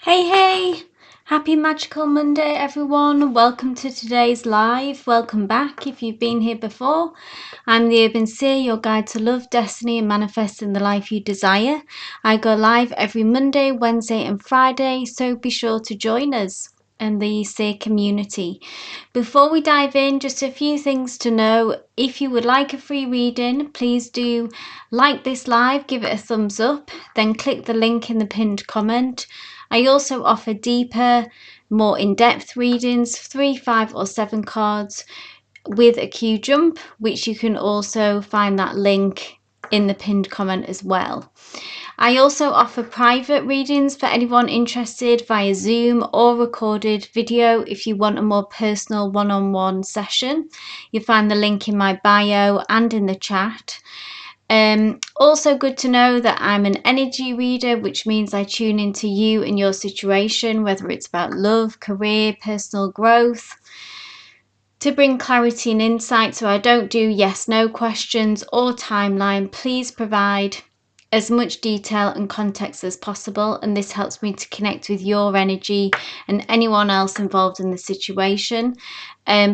Hey, happy magical Monday everyone. Welcome to today's live. Welcome back if you've been here before. I'm the Urban Seer, your guide to love, destiny and manifesting the life you desire. I go live every Monday, Wednesday and Friday, so be sure to join us and the Seer community. Before we dive in, just a few things to know. If you would like a free reading, please do like this live, give it a thumbs up, then click the link in the pinned comment. I also offer deeper, more in-depth readings, 3, 5 or 7 cards with a Q jump, which you can also find that link in the pinned comment as well. I also offer private readings for anyone interested via Zoom or recorded video if you want a more personal one-on-one session. You'll find the link in my bio and in the chat. Also good to know that I'm an energy reader, which means I tune into you and your situation, whether it's about love, career, personal growth, to bring clarity and insight. So I don't do yes, no questions or timeline. Please provide as much detail and context as possible, and this helps me to connect with your energy and anyone else involved in the situation.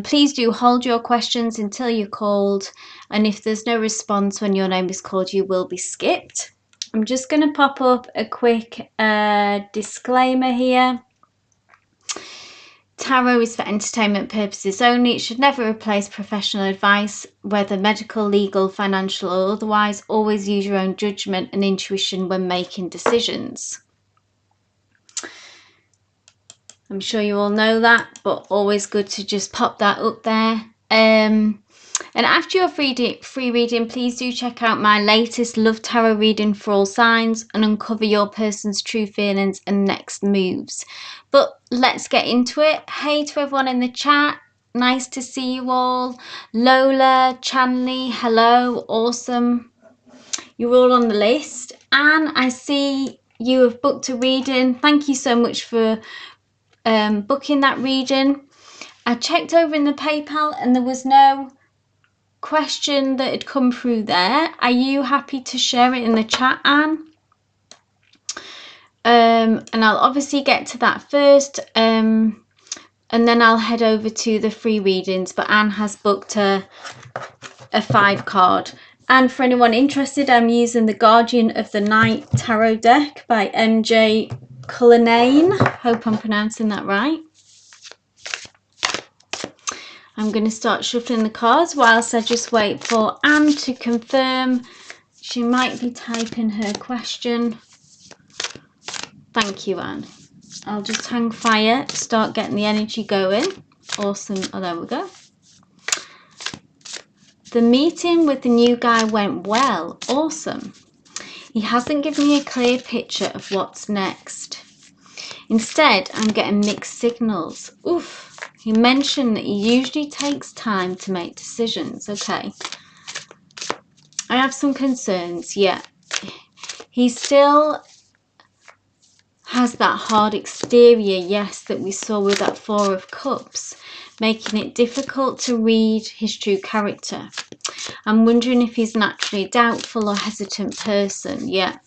Please do hold your questions until you're called, and if there's no response when your name is called, you will be skipped. I'm just going to pop up a quick disclaimer here. Tarot is for entertainment purposes only. It should never replace professional advice, whether medical, legal, financial or otherwise. Always use your own judgment and intuition when making decisions. I'm sure you all know that, but always good to just pop that up there. And after your free reading, please do check out my latest Love Tarot reading for all signs and uncover your person's true feelings and next moves. But let's get into it. Hey to everyone in the chat. Nice to see you all. Lola, Chanley, hello. Awesome. You're all on the list. Anne, I see you have booked a reading. Thank you so much for booking that reading. I checked over in the PayPal and there was no question that had come through there. Are you happy to share it in the chat, Anne? And I'll obviously get to that first, and then I'll head over to the free readings, but Anne has booked a 5 card. And for anyone interested, I'm using the Guardian of the Night tarot deck by MJ Cullinane. Hope I'm pronouncing that right. I'm going to start shuffling the cards whilst I just wait for Anne to confirm. She might be typing her question. Thank you, Anne. I'll just hang fire, start getting the energy going. Awesome. Oh, there we go. The meeting with the new guy went well. Awesome. He hasn't given me a clear picture of what's next. Instead, I'm getting mixed signals. Oof. He mentioned that he usually takes time to make decisions. Okay. I have some concerns. Yeah. He still has that hard exterior, yes, that we saw with that 4 of Cups, making it difficult to read his true character. I'm wondering if he's naturally a doubtful or hesitant person. Yeah.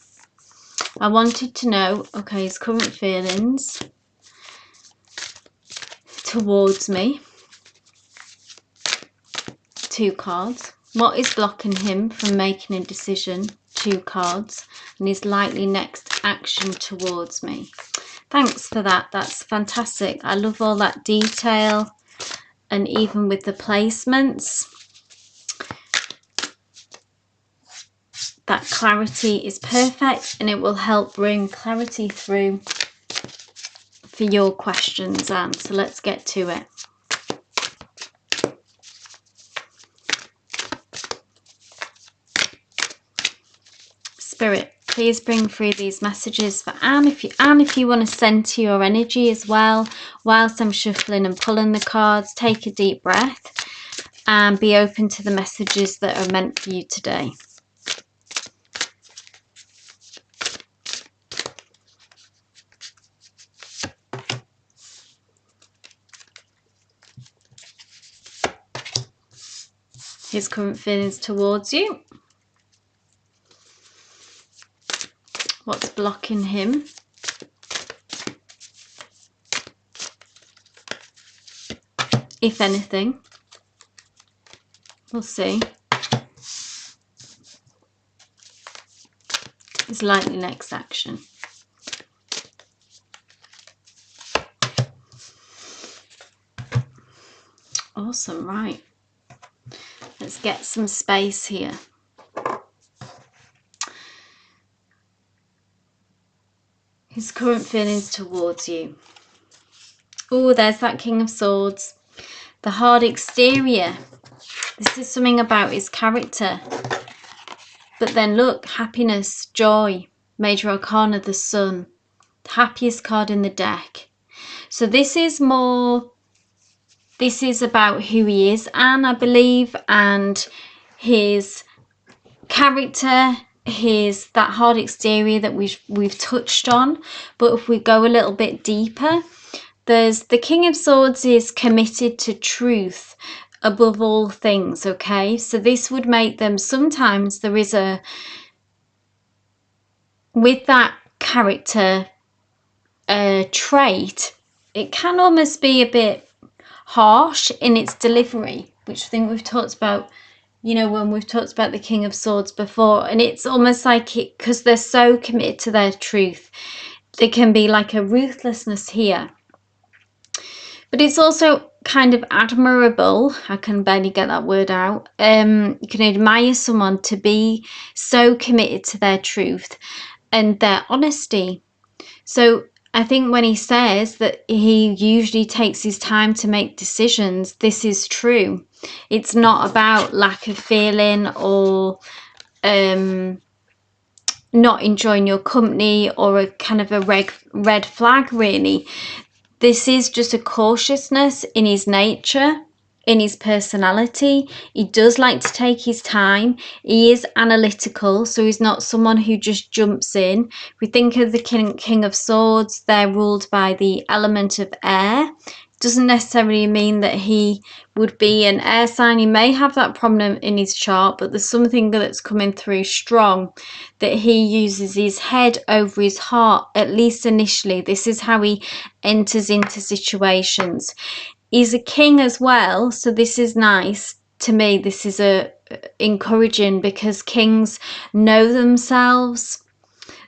I wanted to know, okay, his current feelings towards me. 2 cards. What is blocking him from making a decision? 2 cards. And his likely next action towards me. Thanks for that. That's fantastic. I love all that detail. And even with the placements, that clarity is perfect, and it will help bring clarity through for your questions, Anne. So let's get to it. Spirit, please bring through these messages for Anne. If you want to center your energy as well, whilst I'm shuffling and pulling the cards, take a deep breath and be open to the messages that are meant for you today. His current feelings towards you. What's blocking him if anything. We'll see. His likely next action. Awesome, right. Let's get some space here. His current feelings towards you. Oh, there's that King of Swords. The hard exterior. This is something about his character. But then look, happiness, joy. Major Arcana, the Sun. The happiest card in the deck. So this is more... This is about who he is, Anne, I believe, and his character, that hard exterior that we've touched on. But if we go a little bit deeper, there's the King of Swords is committed to truth above all things, okay? So this would make them, sometimes there is a, with that character trait, it can almost be a bit harsh in its delivery, which I think we've talked about, you know, when we've talked about the King of Swords before. And it's almost like it, because they're so committed to their truth, there can be like a ruthlessness here. But it's also kind of admirable, I can barely get that word out, you can admire someone to be so committed to their truth and their honesty. So I think when he says that he usually takes his time to make decisions, this is true. It's not about lack of feeling or not enjoying your company or a kind of a red flag, really. This is just a cautiousness in his nature, in his personality. He does like to take his time. He is analytical, so he's not someone who just jumps in. If we think of the King of Swords, they're ruled by the element of air. Doesn't necessarily mean that he would be an air sign. He may have that problem in his chart, but there's something that's coming through strong, that he uses his head over his heart, at least initially. This is how he enters into situations. He's a king as well, so this is nice. To me, this is encouraging, because kings know themselves.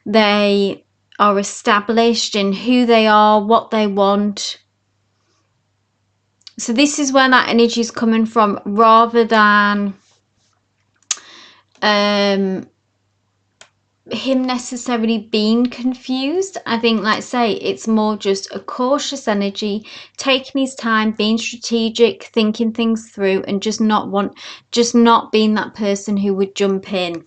They are established in who they are, what they want. So this is where that energy is coming from, rather than him necessarily being confused. I think, like I say, it's more just a cautious energy, taking his time, being strategic, thinking things through, and just not being that person who would jump in.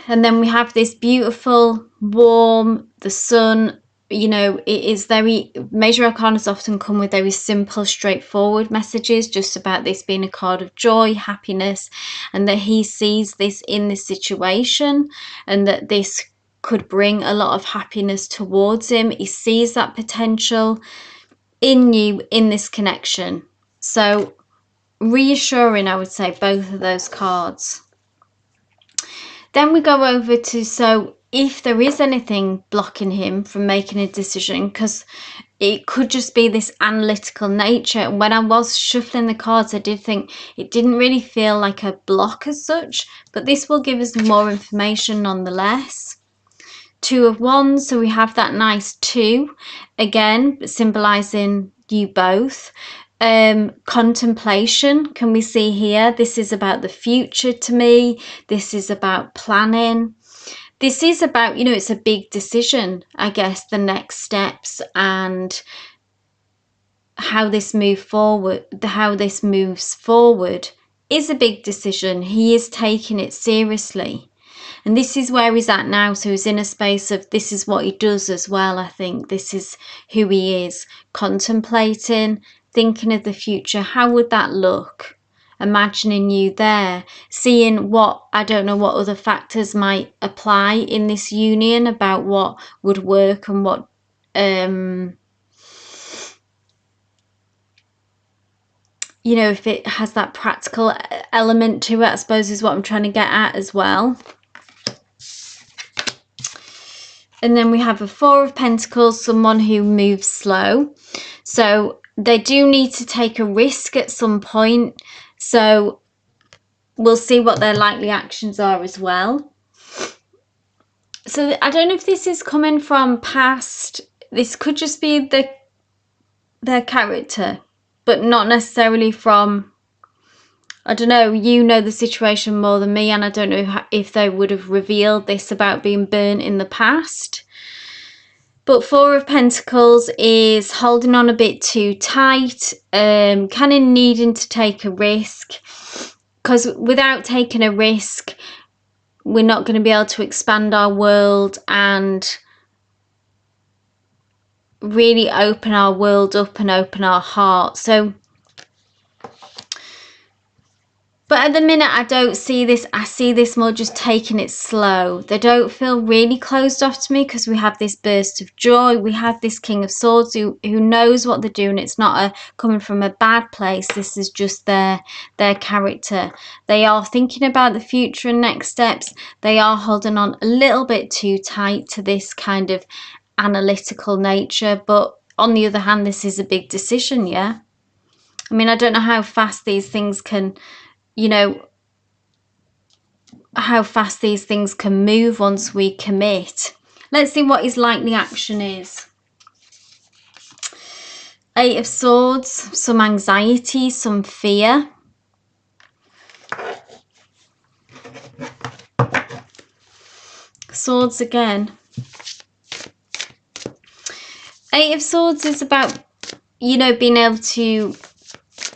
And then we have this beautiful, warm, the sun. You know, it is very, major arcanas often come with very simple, straightforward messages, just about this being a card of joy, happiness, and that he sees this in this situation, and that this could bring a lot of happiness towards him. He sees that potential in you, in this connection. So reassuring, I would say, both of those cards. Then we go over to, so if there is anything blocking him from making a decision, because it could just be this analytical nature. And when I was shuffling the cards, I did think it didn't really feel like a block as such, but this will give us more information nonetheless. Two of Wands, so we have that nice 2, again, symbolizing you both. Contemplation, can we see here? This is about the future to me. This is about planning. This is about, you know, it's a big decision, I guess, the next steps and how this moves forward is a big decision. He is taking it seriously. And this is where he's at now. So he's in a space of, this is what he does as well. I think this is who he is, contemplating, thinking of the future. How would that look? Imagining you there, seeing what, I don't know what other factors might apply in this union about what would work and what you know, if it has that practical element to it, I suppose, is what I'm trying to get at as well. And then we have a 4 of Pentacles, someone who moves slow. So they do need to take a risk at some point. So we'll see what their likely actions are as well. So I don't know if this is coming from past. This could just be their character, but not necessarily from, I don't know, you know the situation more than me, and I don't know if they would have revealed this about being burnt in the past. But Four of Pentacles is holding on a bit too tight, kind of needing to take a risk, because without taking a risk, we're not going to be able to expand our world and really open our world up and open our heart. So, but at the minute, I don't see this. I see this more just taking it slow. They don't feel really closed off to me because we have this burst of joy. We have this King of Swords who knows what they're doing. It's not coming from a bad place. This is just their character. They are thinking about the future and next steps. They are holding on a little bit too tight to this kind of analytical nature. But on the other hand, this is a big decision, yeah? I mean, I don't know how fast these things can, you know, how fast these things can move once we commit. Let's see what his likely action is. Eight of Swords, some anxiety, some fear. Swords again. Eight of Swords is about, you know, being able to,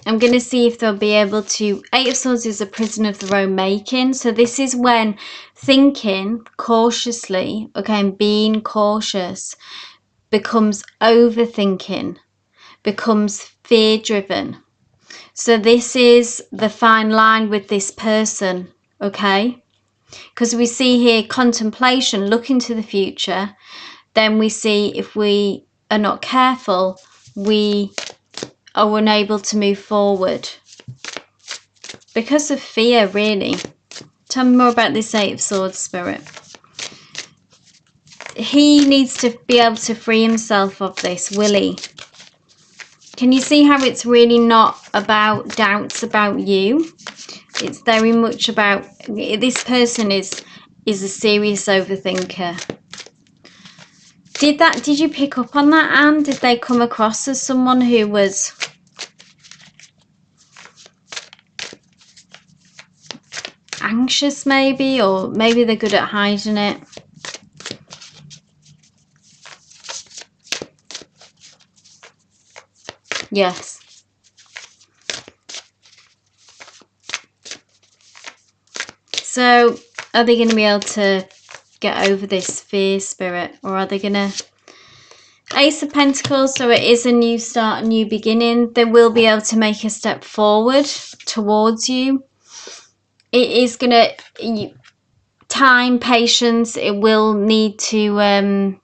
I'm going to see if they'll be able to. Eight of Swords is a prison of their own making. So this is when thinking cautiously, okay, and being cautious becomes overthinking, becomes fear-driven. So this is the fine line with this person, okay? Because we see here contemplation, looking to the future. Then we see if we are not careful, we are unable to move forward because of fear, really. Tell me more about this Eight of Swords, Spirit. He needs to be able to free himself of this, will he? Can you see how it's really not about doubts about you? It's very much about, this person is a serious overthinker. Did you pick up on that, Anne? Did they come across as someone who was anxious maybe, or maybe they're good at hiding it? Yes. So are they going to be able to get over this fear, Spirit, or are they going to... Ace of Pentacles, so it is a new start, a new beginning. They will be able to make a step forward towards you. It is going to... time, patience, it will need to...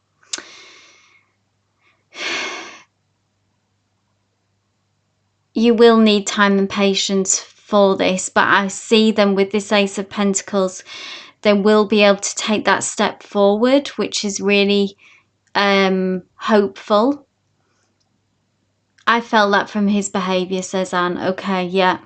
you will need time and patience for this, but I see them with this Ace of Pentacles. They will be able to take that step forward, which is really hopeful. I felt that from his behaviour, says Anne. Okay, yeah.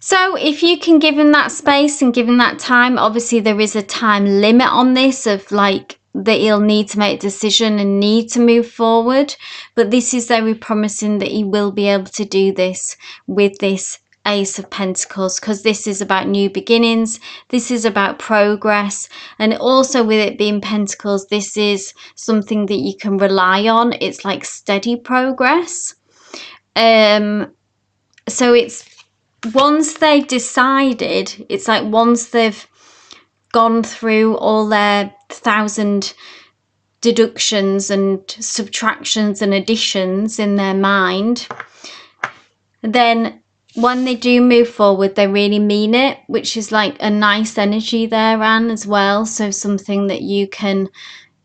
So if you can give him that space and give him that time, obviously there is a time limit on this of like that he'll need to make a decision and need to move forward. But this is very promising that he will be able to do this with this Ace of Pentacles, because this is about new beginnings. This is about progress. And also with it being Pentacles, this is something that you can rely on. It's like steady progress. So it's once they've decided, it's like once they've gone through all their 1,000 deductions and subtractions and additions in their mind, then when they do move forward, they really mean it, which is like a nice energy there, Anne, as well. So something that you can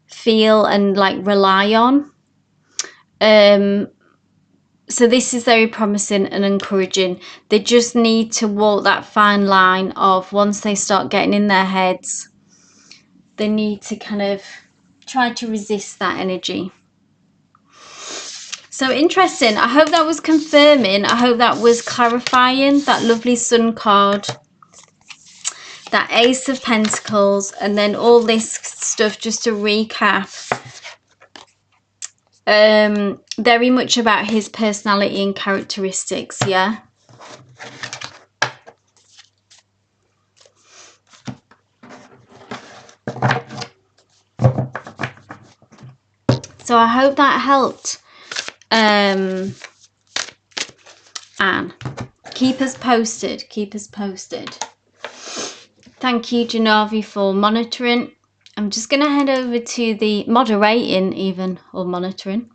feel and like rely on. So this is very promising and encouraging. They just need to walk that fine line of, once they start getting in their heads, they need to kind of try to resist that energy. So interesting. I hope that was confirming. I hope that was clarifying. That lovely Sun card, that Ace of Pentacles, and then all this stuff, just to recap. Very much about his personality and characteristics, yeah. So I hope that helped. Anne, keep us posted. Keep us posted. Thank you, Janavi, for monitoring. I'm just going to head over to the moderating, even, or monitoring.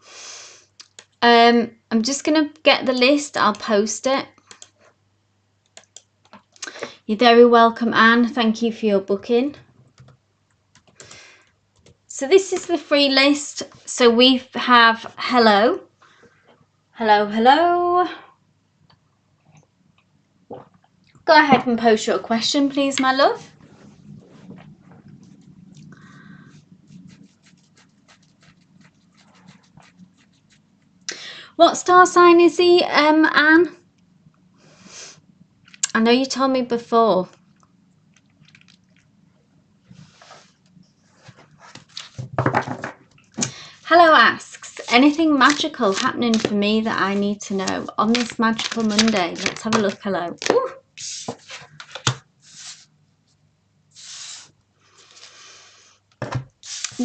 I'm just going to get the list. I'll post it. You're very welcome, Anne. Thank you for your booking. So this is the free list. So we have hello. Hello, hello. Go ahead and post your question, please, my love. What star sign is he, Anne? I know you told me before. Hello asks, anything magical happening for me that I need to know on this magical Monday? Let's have a look. Hello. Ooh.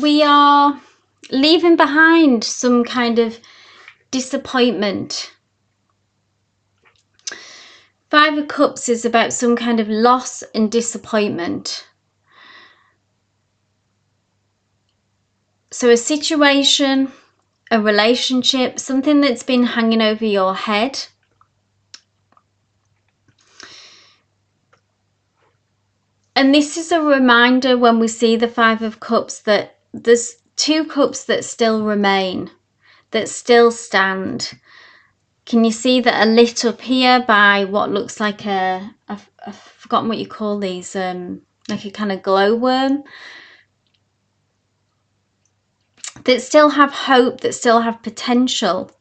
We are leaving behind some kind of disappointment. Five of Cups is about some kind of loss and disappointment. So a situation, a relationship, something that's been hanging over your head. And this is a reminder when we see the Five of Cups that there's two cups that still remain, that still stand. Can you see that are lit up here by what looks like I've forgotten what you call these, like a kind of glowworm? That still have hope, that still have potential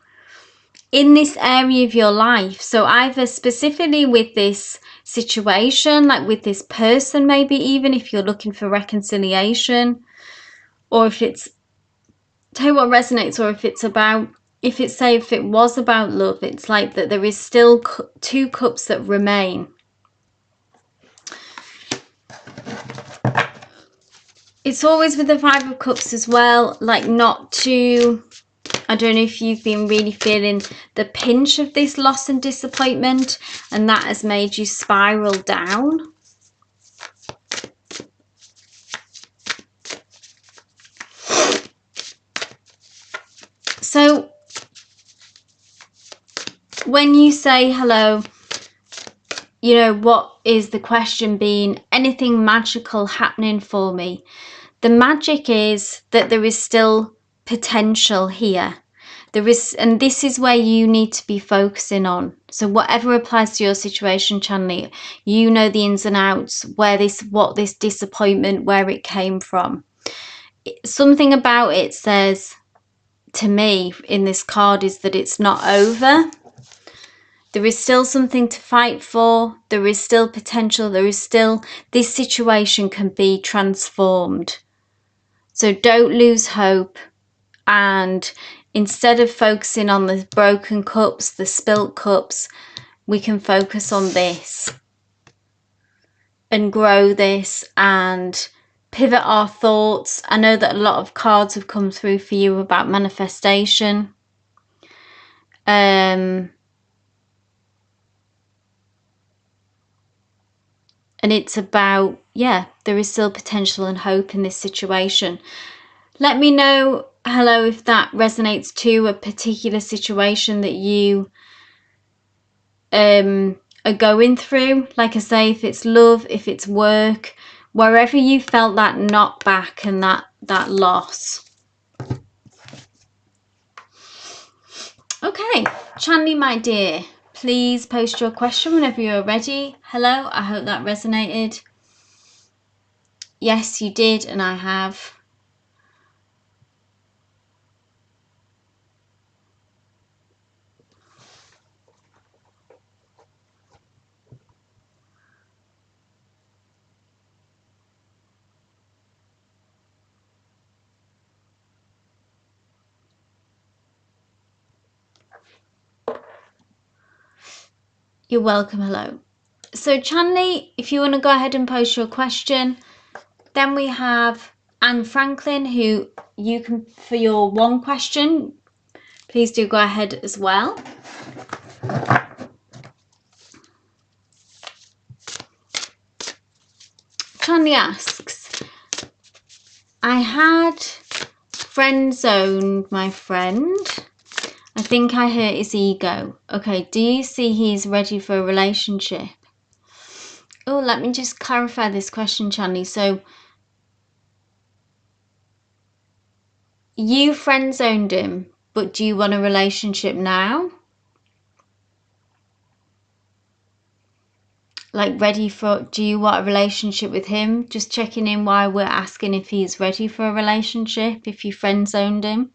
in this area of your life. So either specifically with this situation, like with this person, maybe even if you're looking for reconciliation, or if it's, tell you what resonates, or if it's about, if it's, say, if it was about love, it's like that there is still two cups that remain. It's always with the Five of Cups as well, like not to, I don't know if you've been really feeling the pinch of this loss and disappointment, and that has made you spiral down. So when you say hello, you know, what is the question being? Anything magical happening for me? The magic is that there is still potential here. There is, and this is where you need to be focusing on. So whatever applies to your situation, Chanley, you know the ins and outs, where this, what this disappointment, where it came from. Something about it says to me in this card is that it's not over. There is still something to fight for. There is still potential. There is still, this situation can be transformed. So don't lose hope, and instead of focusing on the broken cups, the spilt cups, we can focus on this and grow this and pivot our thoughts. I know that a lot of cards have come through for you about manifestation. And it's about, yeah, there is still potential and hope in this situation. Let me know, hello, if that resonates to a particular situation that you are going through. Like I say, if it's love, if it's work, wherever you felt that knockback and that loss. Okay, Chanley, my dear, please post your question whenever you're ready. Hello, I hope that resonated. Yes, you did, and I have. You're welcome. Hello. So Chanley, if you want to go ahead and post your question. Then we have Anne Franklin, who you can, for your one question, please do go ahead as well. Chanley asks, I had friend zoned my friend. I think I hurt his ego. Okay, do you see he's ready for a relationship? Oh, let me just clarify this question, Chanley. So, you friend zoned him, but do you want a relationship now? Like, ready for, do you want a relationship with him? Just checking in why we're asking if he's ready for a relationship, if you friend zoned him.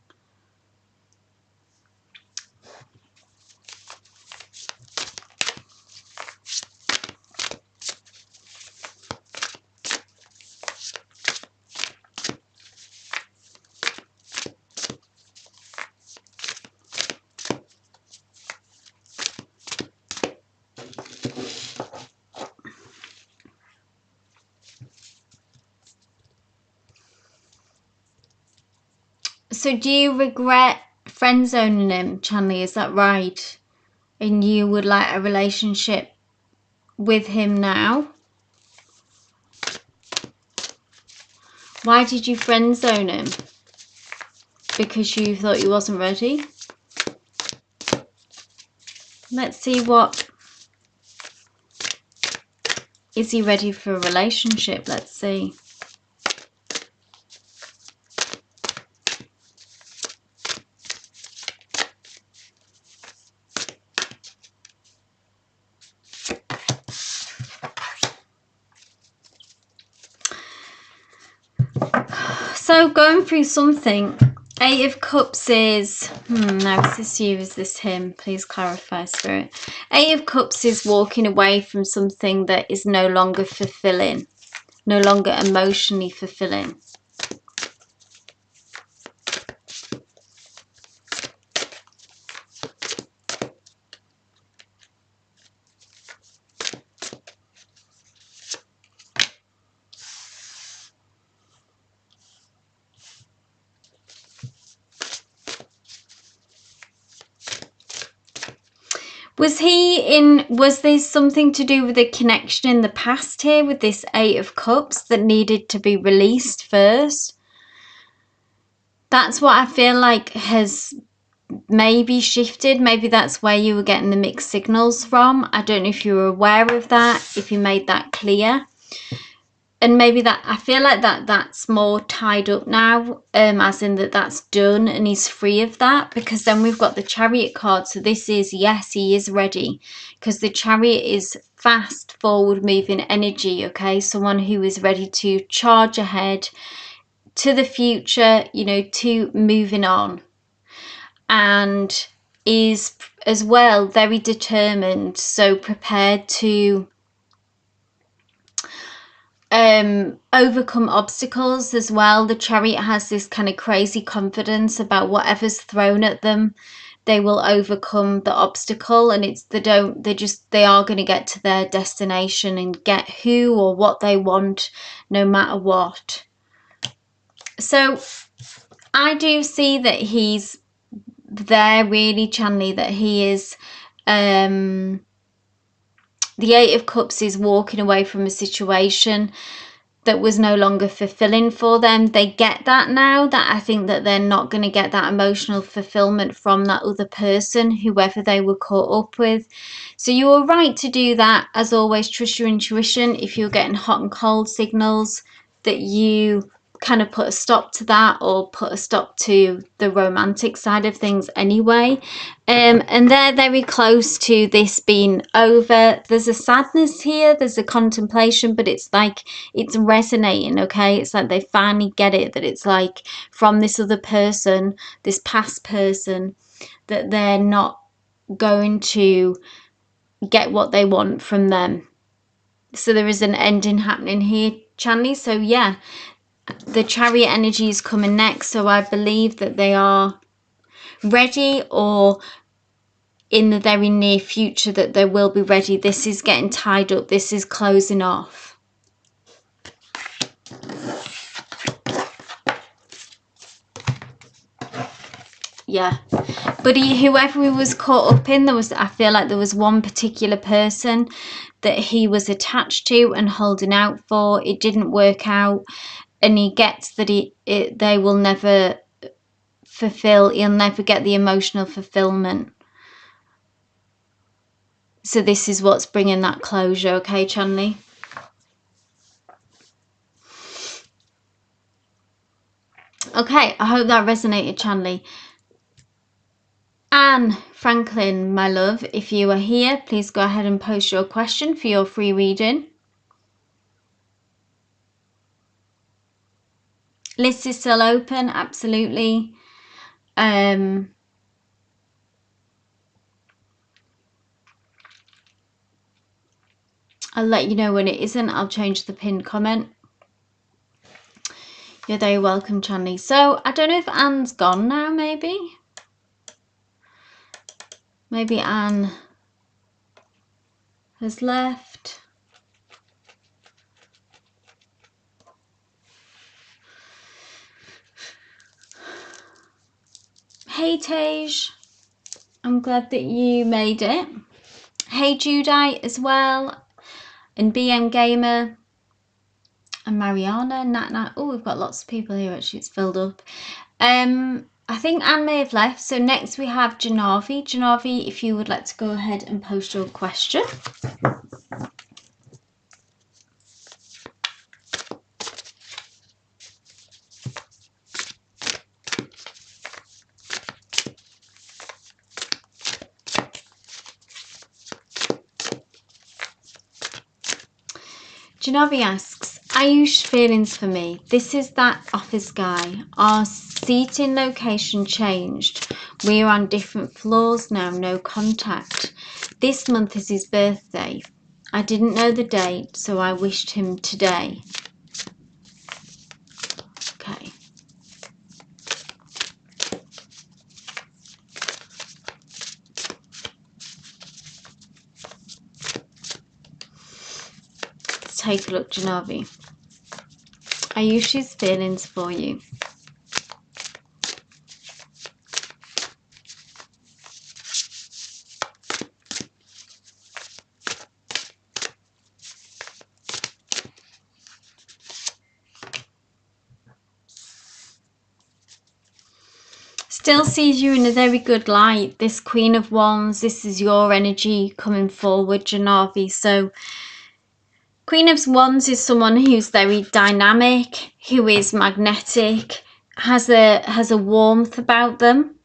So do you regret friend zoning him, Chanley? Is that right? And you would like a relationship with him now? Why did you friend zone him? Because you thought he wasn't ready? Let's see what... Is he ready for a relationship? Let's see. So going through something, Eight of Cups is, now is this you, is this him? Please clarify, Spirit. Eight of Cups is walking away from something that is no longer fulfilling, no longer emotionally fulfilling. Was this something to do with a connection in the past here with this Eight of Cups that needed to be released first? That's what I feel like has maybe shifted. Maybe that's where you were getting the mixed signals from. I don't know if you were aware of that, if you made that clear. And maybe that, I feel like that's more tied up now, as in that's done and he's free of that, because then we've got the Chariot card. So this is, yes, he is ready, because the Chariot is fast forward moving energy, okay? Someone who is ready to charge ahead to the future, you know, to moving on, and is as well very determined, so prepared to overcome obstacles as well. The Chariot has this kind of crazy confidence about whatever's thrown at them, they will overcome the obstacle, and it's they are going to get to their destination and get who or what they want, no matter what. So I do see that he's there, really, Chanley, that he is the Eight of Cups is walking away from a situation that was no longer fulfilling for them. They get that now, that I think that they're not going to get that emotional fulfillment from that other person, whoever they were caught up with. So you were right to do that. As always, trust your intuition. If you're getting hot and cold signals, that you kind of put a stop to that, or put a stop to the romantic side of things anyway. And they're very close to this being over. There's a sadness here, there's a contemplation, but it's like it's resonating, okay? It's like they finally get it, that it's like from this other person, this past person, that they're not going to get what they want from them. So there is an ending happening here, Chanley. So yeah, the Chariot energy is coming next. So I believe that they are ready, or in the very near future that they will be ready. This is getting tied up. This is closing off. Yeah. But whoever he was caught up in, I feel like there was one particular person that he was attached to and holding out for. It didn't work out, and he gets that they will never fulfill. He'll never get the emotional fulfillment. So this is what's bringing that closure, okay, Chanley? Okay, I hope that resonated, Chanley. Anne Franklin, my love, if you are here, please go ahead and post your question for your free reading. List is still open, absolutely. I'll let you know when it isn't. I'll change the pinned comment. You're very welcome, Chanley. So I don't know if Anne's gone now, maybe. Maybe Anne has left. Hey Tej, I'm glad that you made it. Hey Judite as well, and BM Gamer, and Mariana, Nat. Oh, we've got lots of people here. Actually, it's filled up. I think Anne may have left. So next we have Janavi. Janavi, if you would like to go ahead and post your question. Janavi asks, Ayush, feelings for me. This is that office guy. Our seating location changed. We're on different floors now, no contact. This month is his birthday. I didn't know the date, so I wished him today. Okay. Let's take a look, Janavi. Ayush's feelings for you. Still sees you in a very good light. This Queen of Wands, this is your energy coming forward, Janavi. So Queen of Wands is someone who's very dynamic, who is magnetic, has a warmth about them.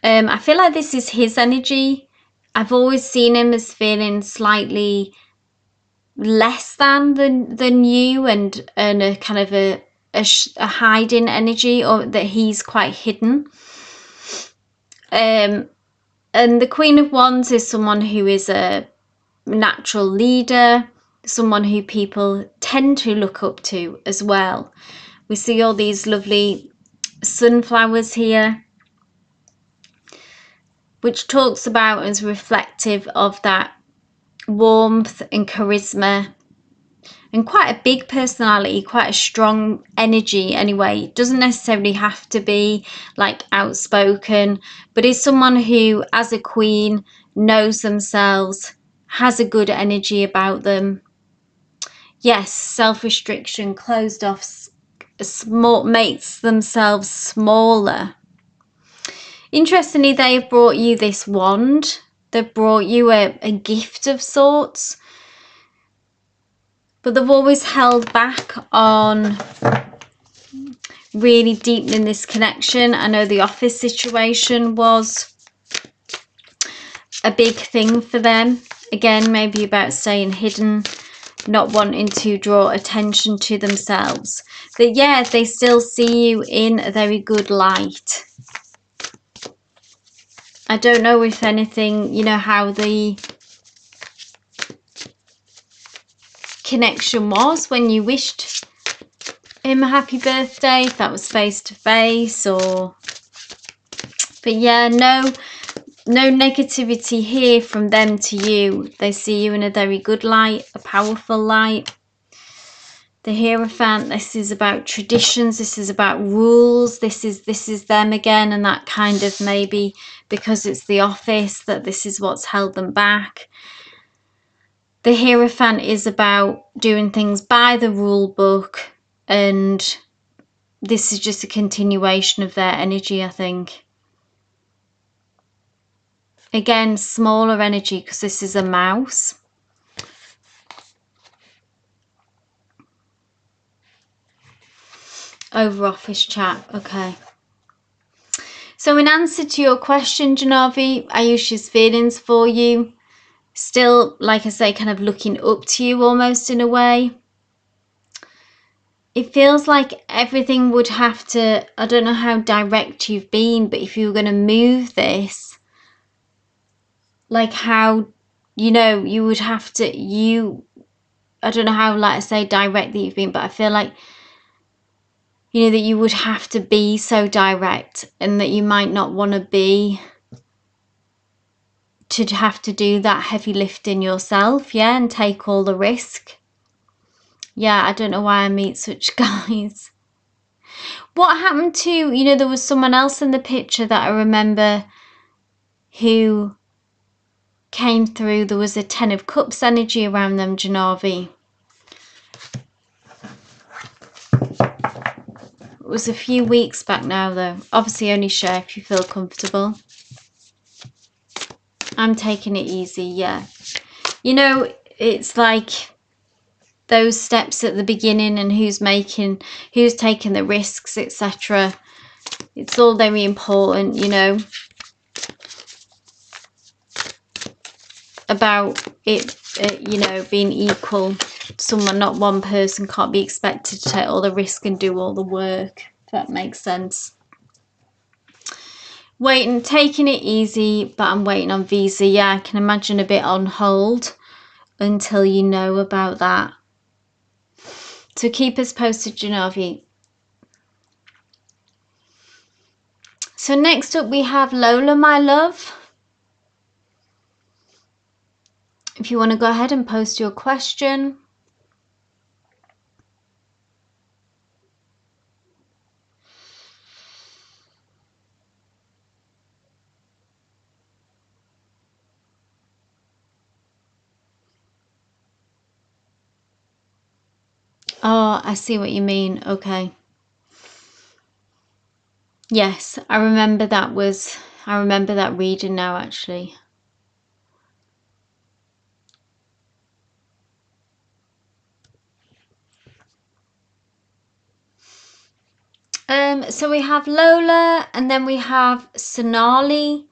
I feel like this is his energy. I've always seen him as feeling slightly less than you, and a kind of a hiding energy, or that he's quite hidden. And the Queen of Wands is someone who is a natural leader, someone who people tend to look up to as well. We see all these lovely sunflowers here, which talks about as reflective of that warmth and charisma, and quite a big personality, quite a strong energy anyway. It doesn't necessarily have to be like outspoken, but is someone who, as a queen, knows themselves, has a good energy about them. Yes, self-restriction, closed off, small, makes themselves smaller. Interestingly, they've brought you this wand. They've brought you a gift of sorts. But they've always held back on really deepening this connection. I know the office situation was a big thing for them. Again, maybe about staying hidden, not wanting to draw attention to themselves. But yeah, they still see you in a very good light. I don't know if anything, you know, how the connection was when you wished him a happy birthday, if that was face to face or... But yeah, no, no negativity here from them to you. They see you in a very good light, a powerful light. The Hierophant, this is about traditions, this is about rules, this is them again, and that kind of maybe because it's the office that this is what's held them back. The Hierophant is about doing things by the rule book, and this is just a continuation of their energy, I think. Again, smaller energy because this is a mouse. Over office chat, okay. So in answer to your question, Janavi, Ayusha's feelings for you, still, like I say, kind of looking up to you almost in a way. It feels like everything would have to, I don't know how direct you've been, but if you were going to move this, like how, you know, you would have to, I don't know how, like I say, direct that you've been, but I feel like, you know, that you would have to be so direct and that you might not want to be, to have to do that heavy lifting yourself, yeah, and take all the risk. Yeah, I don't know why I meet such guys. What happened to, you know, there was someone else in the picture that I remember who came through. There was a 10 of Cups energy around them, Janavi. It was a few weeks back now, though. Obviously, only share if you feel comfortable. I'm taking it easy, yeah. You know, it's like those steps at the beginning and who's taking the risks, etc. It's all very important, you know, about it, you know, being equal. Someone, not one person, can't be expected to take all the risk and do all the work, if that makes sense. Waiting, taking it easy, but I'm waiting on visa. Yeah, I can imagine a bit on hold until you know about that. So keep us posted, Janavi. So next up we have Lola, my love. If you want to go ahead and post your question. Oh, I see what you mean. Okay. Yes, I remember that reading now, actually. So we have Lola and then we have Sonali.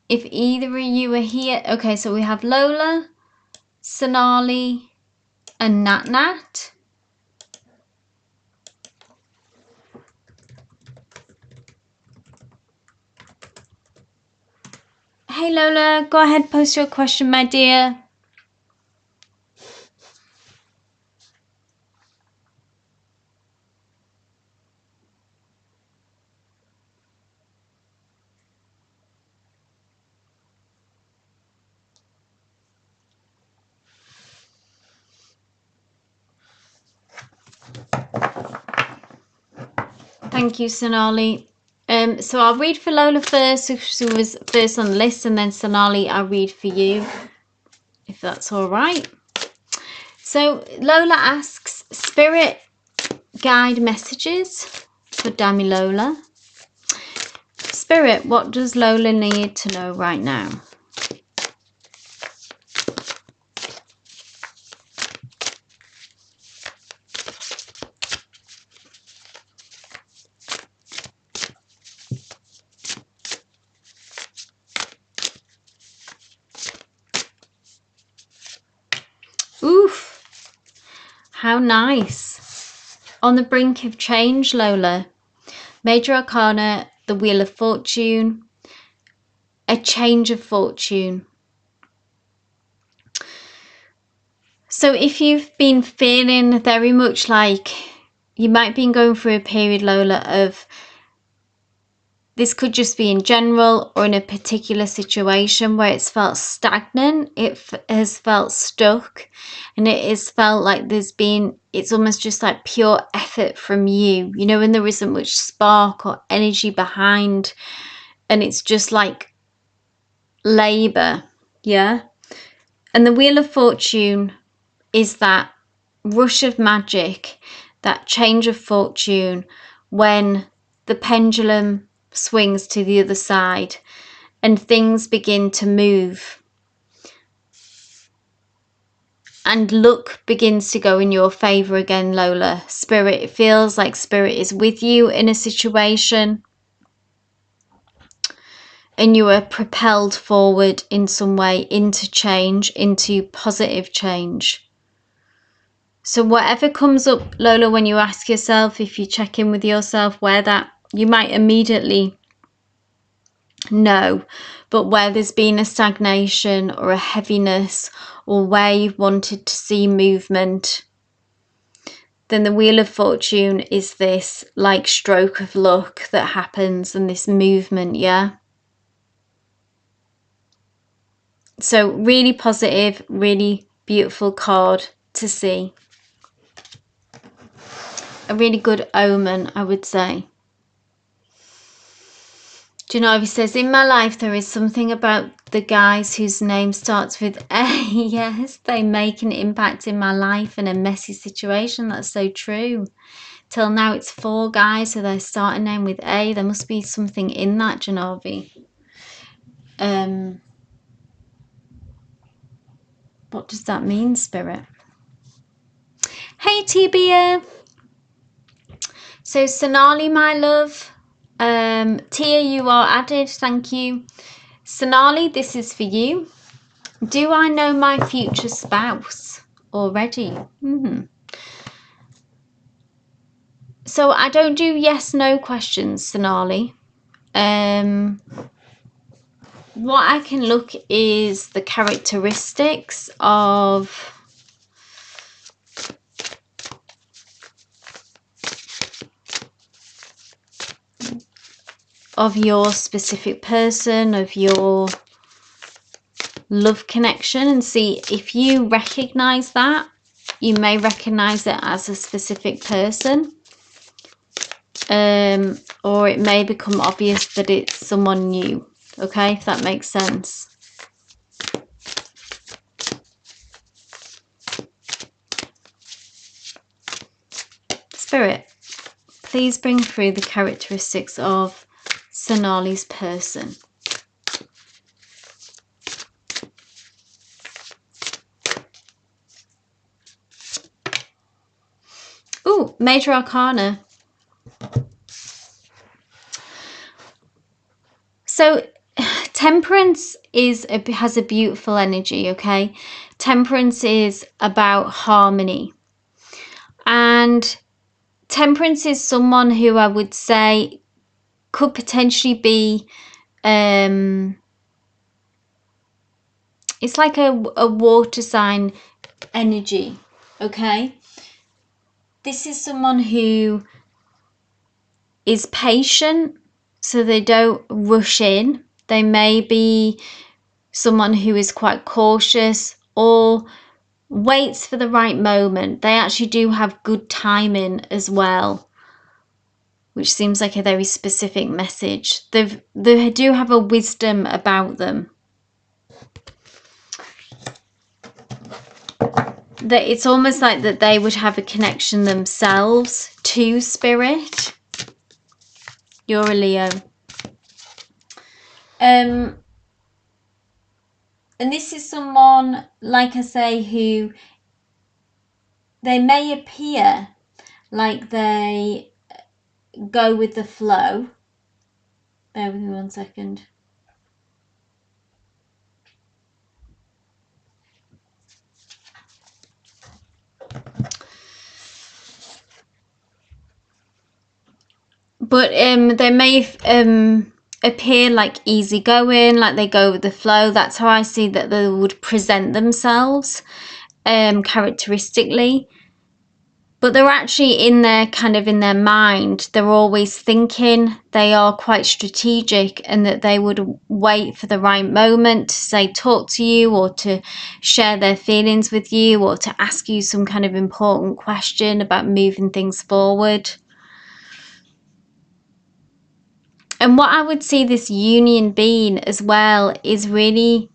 If either of you are here. Okay, so we have Lola, Sonali, and Nat Nat. Hey Lola, go ahead, post your question, my dear. Thank you, Sonali. So I'll read for Lola first, who was first on the list, and then Sonali, I'll read for you, if that's all right. So Lola asks, Spirit guide messages for Dami Lola. Spirit, what does Lola need to know right now? Oof, how nice. On the brink of change, Lola. Major Arcana, the Wheel of Fortune, a change of fortune. So if you've been feeling very much like you might be going through a period, Lola, of This could just be in general or in a particular situation where it's felt stagnant, has felt stuck, and it has felt like it's almost just like pure effort from you, you know, when there isn't much spark or energy behind, and it's just like labor, yeah? And the Wheel of Fortune is that rush of magic, that change of fortune when the pendulum swings to the other side and things begin to move and luck begins to go in your favor again, Lola. Spirit, it feels like Spirit is with you in a situation and you are propelled forward in some way into change, into positive change. So whatever comes up, Lola, when you ask yourself, if you check in with yourself, where that you might immediately know, but where there's been a stagnation or a heaviness or where you've wanted to see movement, then the Wheel of Fortune is this like stroke of luck that happens and this movement, yeah? So really positive, really beautiful card to see. A really good omen, I would say. Do you know, he says, in my life there is something about the guys whose name starts with A. Yes, they make an impact in my life in a messy situation. That's so true. Till now it's 4 guys, so their starting name with A. There must be something in that, Janavi. What does that mean, Spirit? Hey, Tibia. So, Sonali, my love. Tia, you are added. Thank you. Sonali, this is for you. Do I know my future spouse already? So I don't do yes/no questions, Sonali. What I can look is the characteristics of your specific person, of your love connection, and see if you recognize that. You may recognize it as a specific person, or it may become obvious that it's someone new. Okay, if that makes sense. Spirit, please bring through the characteristics of Sonali's person. Ooh, Major Arcana. So Temperance has a beautiful energy, okay? Temperance is about harmony. And Temperance is someone who I would say could potentially be, it's like a water sign energy, okay? This is someone who is patient, so they don't rush in. They may be someone who is quite cautious or waits for the right moment. They actually do have good timing as well, which seems like a very specific message. They do have a wisdom about them. That it's almost like that they would have a connection themselves to Spirit. You're a Leo. And this is someone, like I say, who they may appear like they go with the flow. Bear with me 1 second. But they may appear like easygoing, like they go with the flow. That's how I see that they would present themselves characteristically. but they're actually in their mind. They're always thinking. They are quite strategic, and that they would wait for the right moment to say, talk to you, or to share their feelings with you, or to ask you some kind of important question about moving things forward. And what I would see this union being as well is really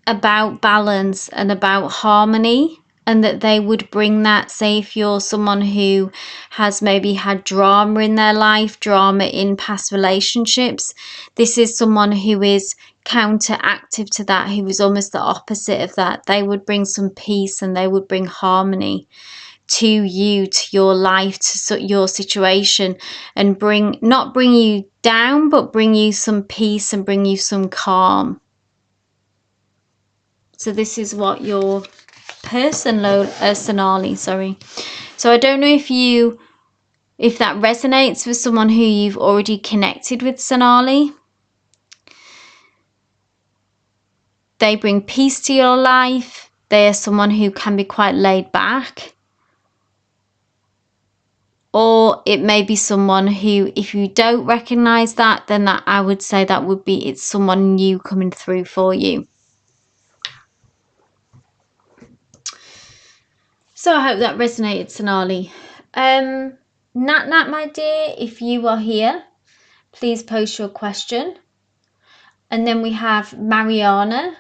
about balance and about harmony, and that they would bring that. Say if you're someone who has maybe had drama in their life, drama in past relationships, this is someone who is counteractive to that, who is almost the opposite of that. They would bring some peace and they would bring harmony to you, to your life, to your situation, and not bring you down, but bring you some peace and bring you some calm. So this is what your person, Sonali, sorry. So I don't know if that resonates with someone who you've already connected with, Sonali. They bring peace to your life. They are someone who can be quite laid back. Or it may be someone who, if you don't recognize that, then I would say it's someone new coming through for you. So I hope that resonated, Sonali. Nat, my dear, if you are here, please post your question. And then we have Mariana.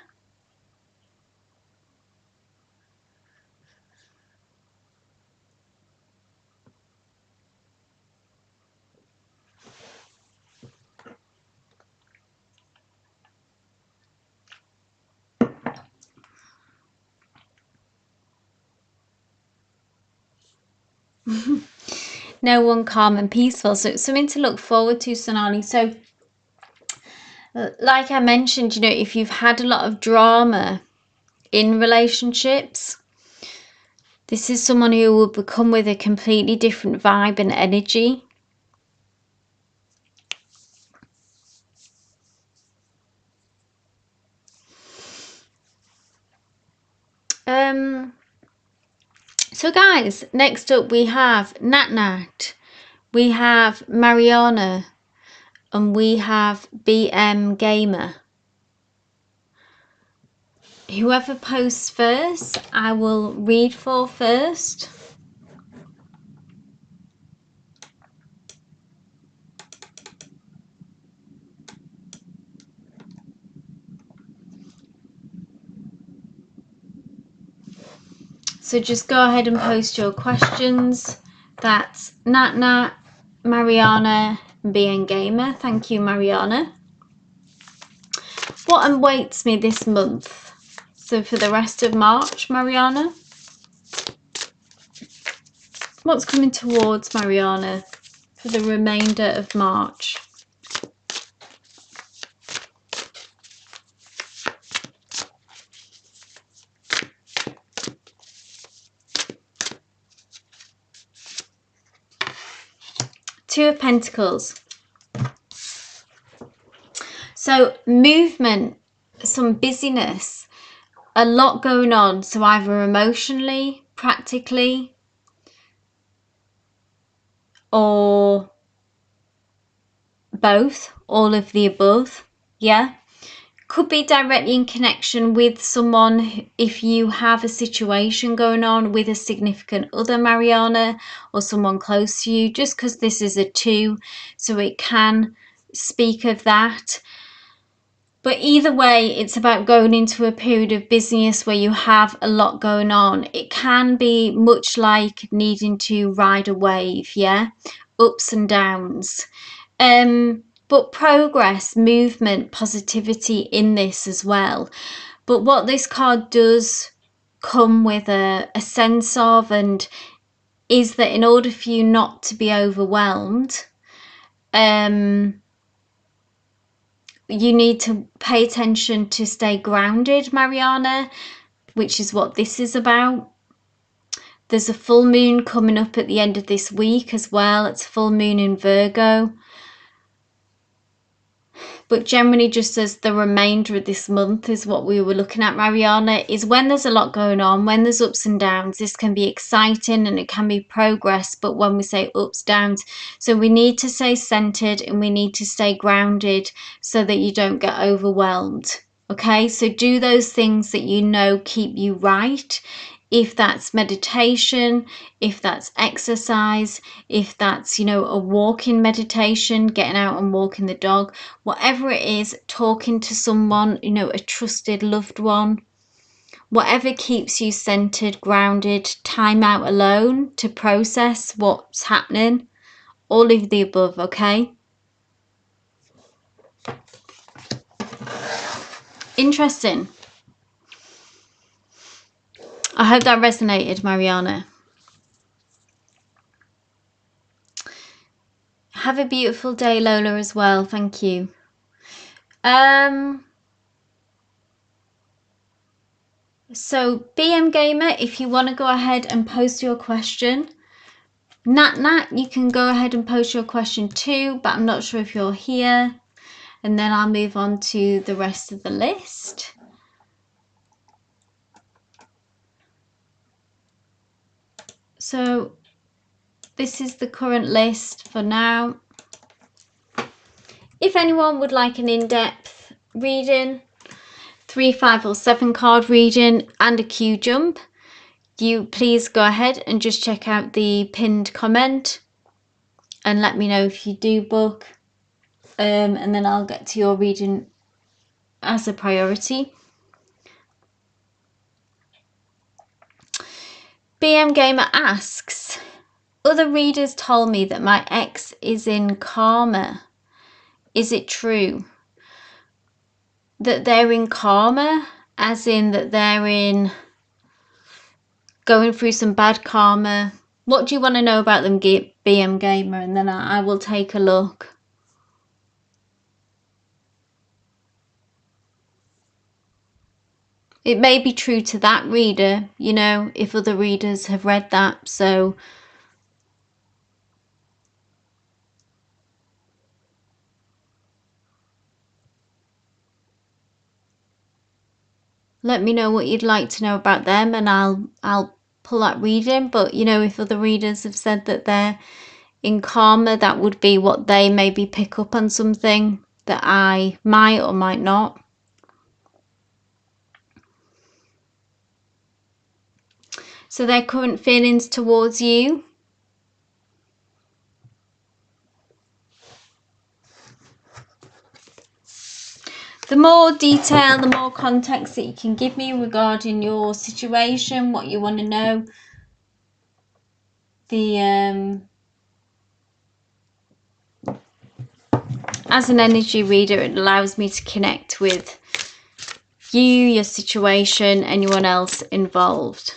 No one calm and peaceful. So it's something to look forward to, Sonali. So like I mentioned, if you've had a lot of drama in relationships, this is someone who will become with a completely different vibe and energy. So guys, next up we have Nat, we have Mariana, and we have BM Gamer. Whoever posts first, I will read for first. So just go ahead and post your questions. That's Nat, Mariana, and BM Gamer. Thank you, Mariana. What awaits me this month? So for the rest of March, Mariana? What's coming towards Mariana for the remainder of March? Two of Pentacles. So movement, some busyness, a lot going on. So either emotionally, practically, or both, all of the above. Yeah. Could be directly in connection with someone if you have a situation going on with a significant other, Mariana, or someone close to you, just because this is a 2, so it can speak of that. But either way, it's about going into a period of busyness where you have a lot going on. It can be much like needing to ride a wave, yeah? Ups and downs. But progress, movement, positivity in this as well. But what this card does come with a sense of, and is that in order for you not to be overwhelmed, you need to pay attention to stay grounded, Mariana, which is what this is about. There's a full moon coming up at the end of this week as well. It's full moon in Virgo. but generally just as the remainder of this month is what we were looking at, Mariana, is when there's a lot going on, when there's ups and downs, this can be exciting and it can be progress, but when we say ups, downs, so we need to stay centered and we need to stay grounded so that you don't get overwhelmed. Okay, so do those things that you know keep you right. If that's meditation, if that's exercise, if that's, a walking meditation, getting out and walking the dog, whatever it is, talking to someone, a trusted loved one, whatever keeps you centered, grounded, time out alone to process what's happening, all of the above, okay? Interesting. I hope that resonated, Mariana. Have a beautiful day, Lola, as well. Thank you. So BM Gamer, if you want to go ahead and post your question. Nat, you can go ahead and post your question too, but I'm not sure if you're here. And then I'll move on to the rest of the list. So this is the current list for now. If anyone would like an in-depth reading, 3, 5 or 7 card reading and a Q jump, you please go ahead and just check out the pinned comment and let me know if you do book, and then I'll get to your reading as a priority. BM Gamer asks, other readers told me that my ex is in karma. Is it true? That they're in karma, as in that they're in going through some bad karma. What do you want to know about them, BM Gamer? And then I will take a look. It may be true to that reader, if other readers have read that. So let me know what you'd like to know about them and I'll pull that reading. But if other readers have said that they're in karma, that would be what they maybe pick up on, something that I might or might not. So their current feelings towards you. The more detail, the more context that you can give me regarding your situation, what you want to know, as an energy reader, it allows me to connect with you, your situation, anyone else involved.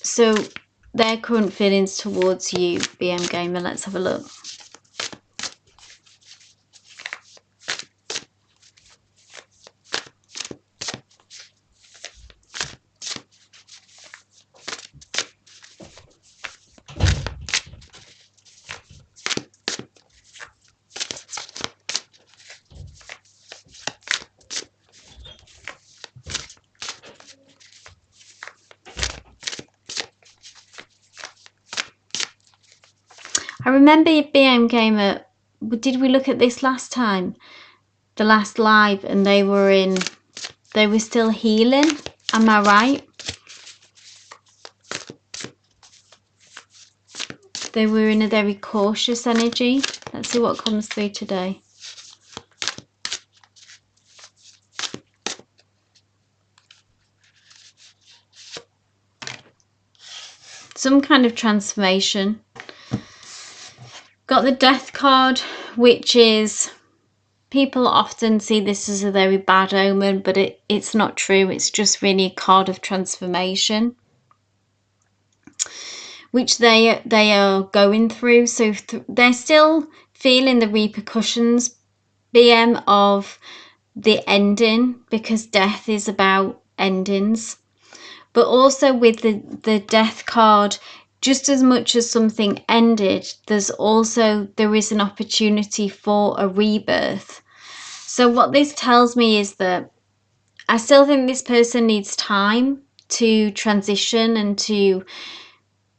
So their current feelings towards you, BM Gamer, let's have a look. I remember BM Gamer, did we look at this last time? The last live, and they were still healing, am I right? They were in a very cautious energy. Let's see what comes through today. Some kind of transformation. Got the Death card, which is, people often see this as a very bad omen, but it's not true. It's just really a card of transformation, which they are going through. So they're still feeling the repercussions, BM, of the ending, because death is about endings. But also with the Death card, just as much as something ended, there is an opportunity for a rebirth. So what this tells me is that I still think this person needs time to transition and to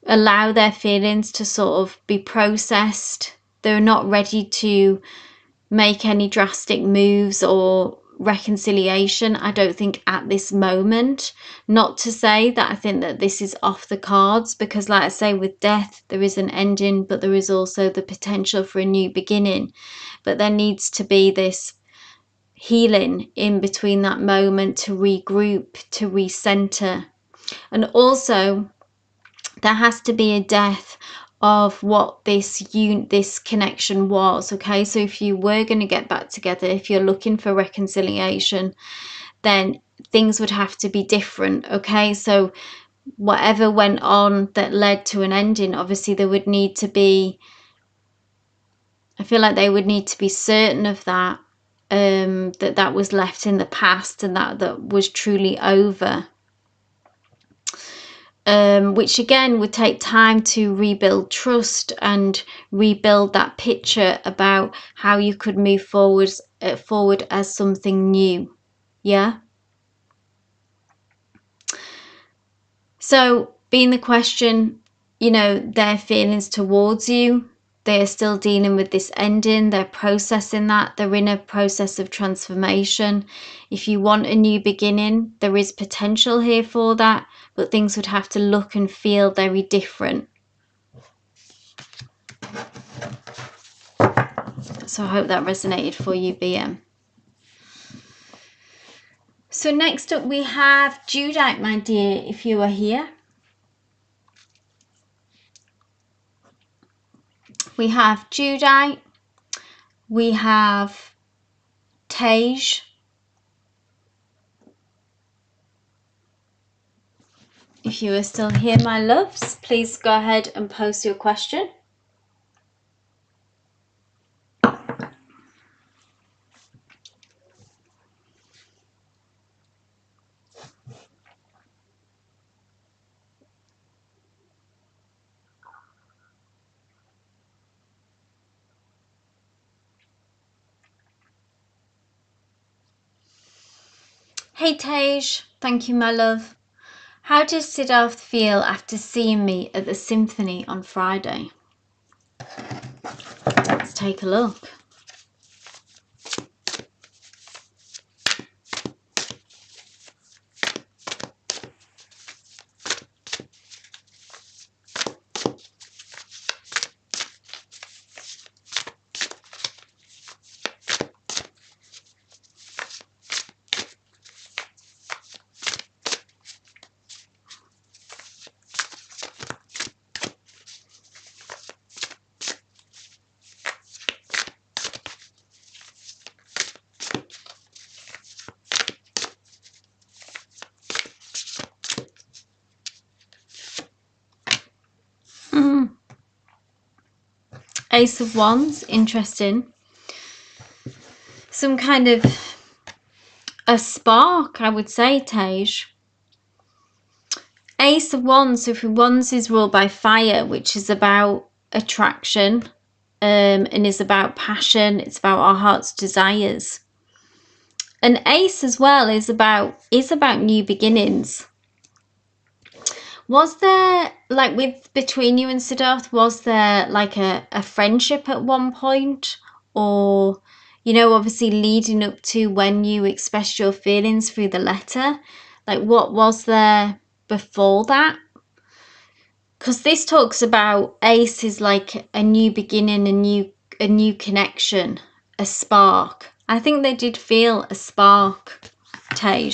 allow their feelings to sort of be processed. They're not ready to make any drastic moves or reconciliation, I don't think, at this moment. Not to say that I think that this is off the cards, because like I say, with death there is an ending, but there is also the potential for a new beginning. But there needs to be this healing in between that moment to regroup, to recenter. And also there has to be a death of what this connection was. Okay, so if you were going to get back together, if you're looking for reconciliation, then things would have to be different. Okay, so whatever went on that led to an ending, obviously there would need to be, I feel like they would need to be certain of that, that was left in the past and that was truly over. Which again would take time to rebuild trust and rebuild that picture about how you could move forward as something new. Yeah. So being the question, their feelings towards you, they are still dealing with this ending, they're processing that, they're in a process of transformation. If you want a new beginning, there is potential here for that, but things would have to look and feel very different. So I hope that resonated for you, BM. So next up we have Judite, my dear, if you are here. We have Judite, we have Tej. If you are still here, my loves, please go ahead and post your question. Hey Tej, thank you, my love. How does Siddharth feel after seeing me at the symphony on Friday? Let's take a look. Ace of Wands, interesting. Some kind of a spark, I would say, Tej. Ace of Wands, so if Wands is ruled by fire, which is about attraction, and is about passion, it's about our heart's desires. And Ace as well is about new beginnings. Was there, like, between you and Siddharth, was there like a friendship at one point? Or, obviously leading up to when you expressed your feelings through the letter? Like, what was there before that? Because this talks about Ace is like a new beginning, a new connection, a spark. I think they did feel a spark, Tej.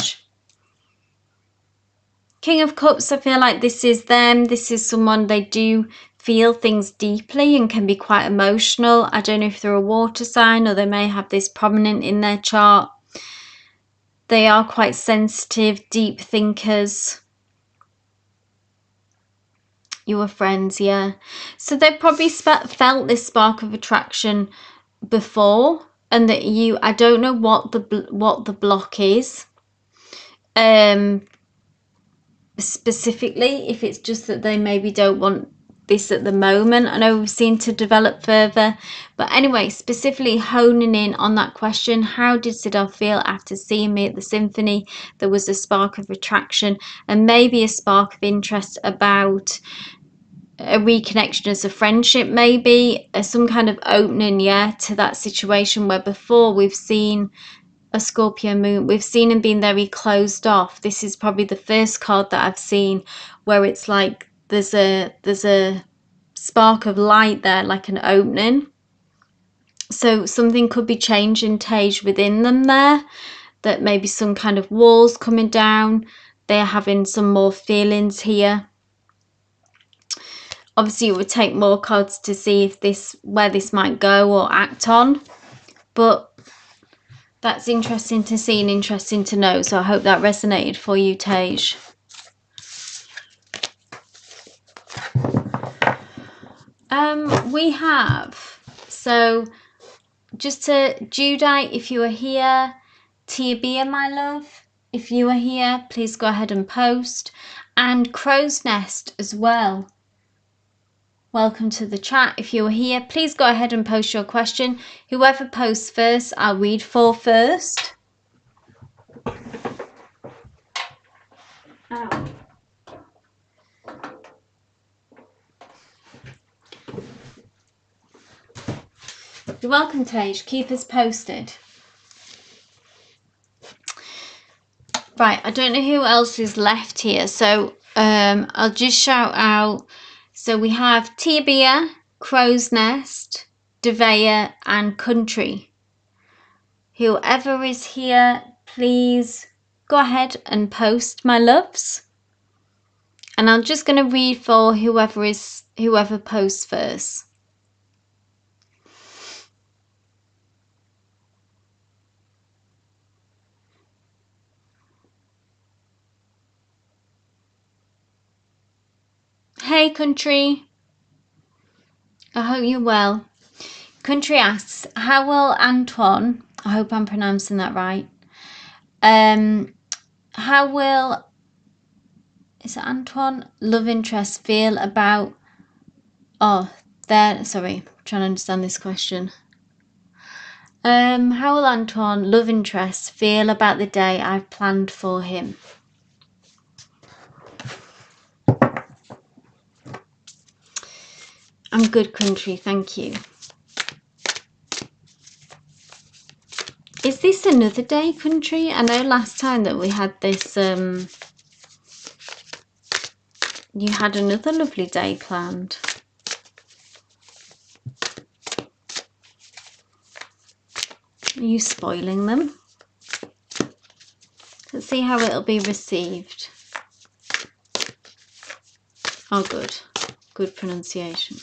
King of Cups, I feel like this is them. This is someone, they do feel things deeply and can be quite emotional. I don't know if they're a water sign or they may have this prominent in their chart. They are quite sensitive, deep thinkers. You were friends, yeah. So they've probably felt this spark of attraction before, and that I don't know what the block is. Specifically, if it's just that they maybe don't want this at the moment. I know we've seen to develop further, but anyway, specifically honing in on that question, how did Siddharth feel after seeing me at the symphony? There was a spark of attraction and maybe a spark of interest about a reconnection as a friendship, maybe some kind of opening, yeah, to that situation where before we've seen a Scorpio moon, we've seen him being very closed off. This is probably the first card that I've seen where it's like there's a spark of light there, like an opening. So something could be changing, Tage, within them there, that maybe some kind of walls coming down, they're having some more feelings here. Obviously it would take more cards to see if this, where this might go or act on, but that's interesting to see and interesting to know. So I hope that resonated for you, Tage. We have, so just to Judite, if you are here, Tia, my love, if you are here, please go ahead and post, and Crow's Nest as well. Welcome to the chat. If you are here, please go ahead and post your question. Whoever posts first, I'll read for first. Ow. You're welcome, Tage. Keep us posted. Right, I don't know who else is left here, so I'll just shout out. So we have Tia, Crow's Nest, Devea, and Country. Whoever is here, please go ahead and post, my loves. And I'm just going to read for whoever posts first. Hey, Country. I hope you're well. Country asks, how will Antoine, I hope I'm pronouncing that right, how will, is it Antoine, love interest feel about, sorry, I'm trying to understand this question. How will Antoine, love interest, feel about the day I've planned for him? I'm good, Country, thank you. Is this another day, Country? I know last time that we had this, you had another lovely day planned. Are you spoiling them? Let's see how it'll be received. Oh, good. Good pronunciation.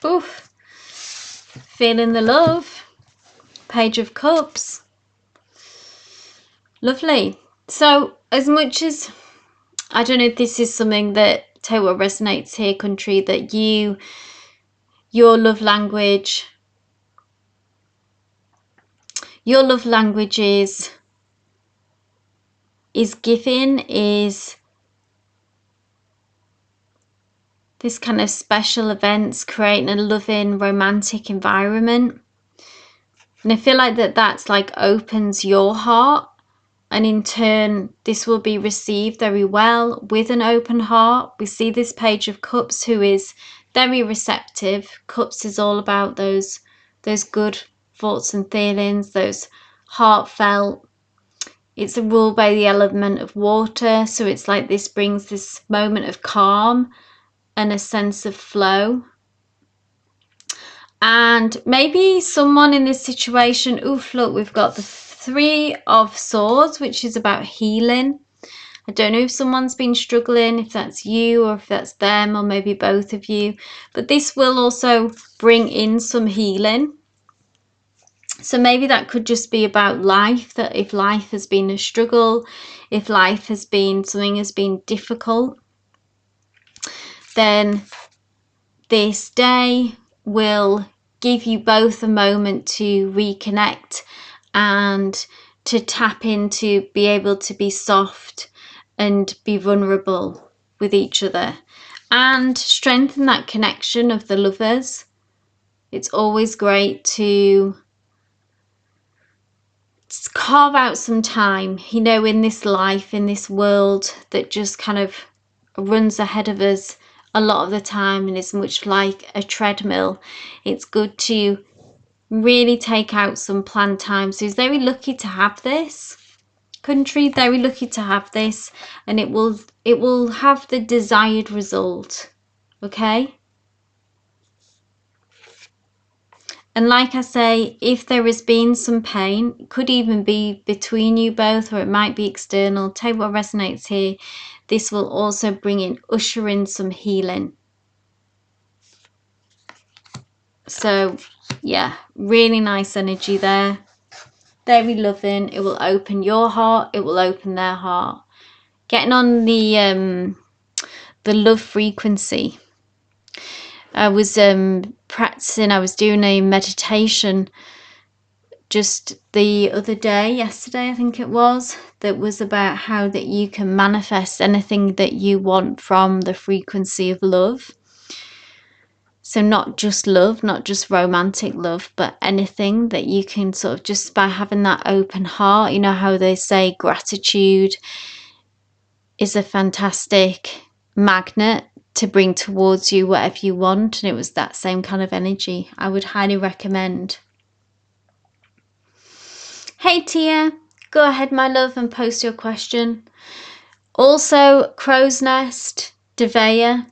Oof. Feeling the love. Page of Cups. Lovely. So as much as, I don't know if this is something that totally resonates here, Country, that your love language is giving, is this kind of special events, creating a loving romantic environment. And I feel like that's like opens your heart, and in turn this will be received very well with an open heart. We see this Page of Cups who is very receptive. Cups is all about those good thoughts and feelings, those heartfelt. It's ruled by the element of water, so it's like this brings this moment of calm and a sense of flow. And maybe someone in this situation, oof, look, we've got the Three of Swords, which is about healing. I don't know if someone's been struggling, if that's you or if that's them, or maybe both of you, but this will also bring in some healing. So maybe that could just be about life, that if life has been a struggle, if life has been, something has been difficult, then this day will give you both a moment to reconnect and to tap into, be able to be soft and be vulnerable with each other and strengthen that connection of the lovers. It's always great to carve out some time, you know, in this life, in this world that just kind of runs ahead of us a lot of the time and is much like a treadmill. It's good to really take out some planned time. So he's very lucky to have this, country, very lucky to have this, and it will have the desired result. Okay. And like I say, if there has been some pain, it could even be between you both, or it might be external. Take what resonates here. This will also bring in, usher in some healing. So yeah, really nice energy there. Very loving. It will open your heart. It will open their heart. Getting on the love frequency. I was practicing. I was doing a meditation just the other day, yesterday I think it was, that was about how that you can manifest anything that you want from the frequency of love. So not just love, not just romantic love, but anything that you can sort of, just by having that open heart. You know how they say gratitude is a fantastic magnet to bring towards you whatever you want, and it was that same kind of energy. I would highly recommend. Hey Tia, go ahead my love and post your question. Also, Crow's Nest, Devea,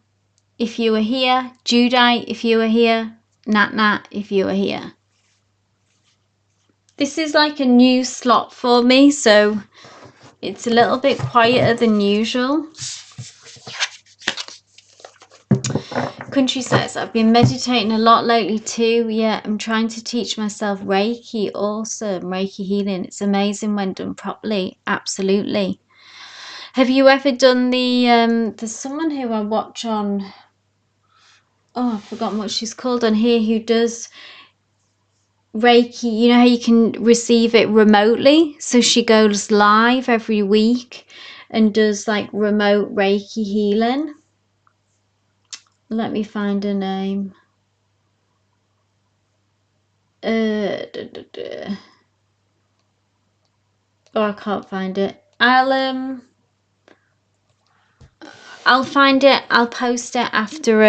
if you are here, Judite, if you are here, Nat, if you are here. This is like a new slot for me, so it's a little bit quieter than usual. Country says, I've been meditating a lot lately too. Yeah, I'm trying to teach myself Reiki. Awesome. Reiki healing. It's amazing when done properly. Absolutely. Have you ever done the, there's someone who I watch on, oh, I've forgotten what she's called on here, who does Reiki. You know how you can receive it remotely? So she goes live every week and does like remote Reiki healing. Let me find her name. Oh, I can't find it. I'll find it. I'll post it after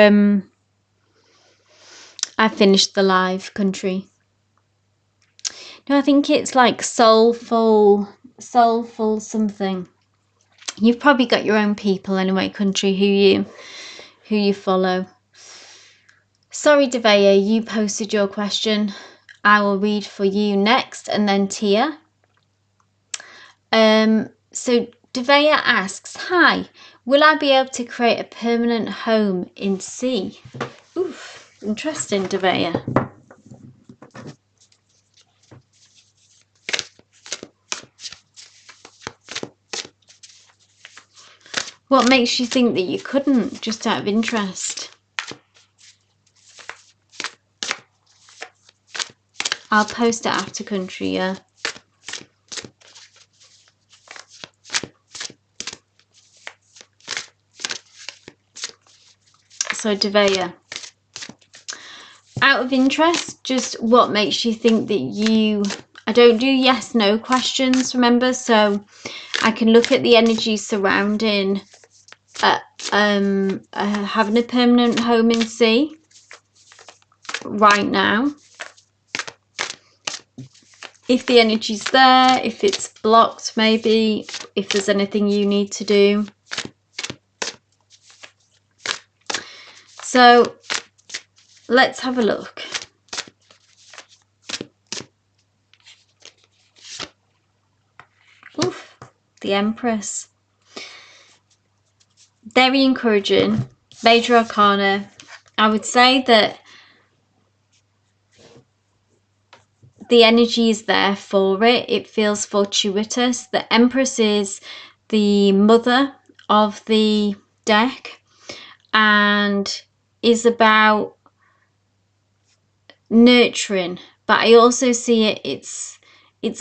I finish the live, country. No, I think it's like soulful something. You've probably got your own people anyway, country, who you follow. Sorry, Devea, you posted your question. I will read for you next, and then Tia. So Devea asks, hi, will I be able to create a permanent home in sea? Oof, interesting, Devea. What makes you think that you couldn't, just out of interest? I'll post it after, country, yeah. So Devea, out of interest, just what makes you think that you, I don't do yes no questions, remember, so I can look at the energy surrounding having a permanent home in sea right now. If the energy's there, if it's blocked, maybe, if there's anything you need to do. So let's have a look. Oof, the Empress. Very encouraging. Major Arcana. I would say that the energy is there for it. It feels fortuitous. The Empress is the mother of the deck, and is about nurturing, but I also see it's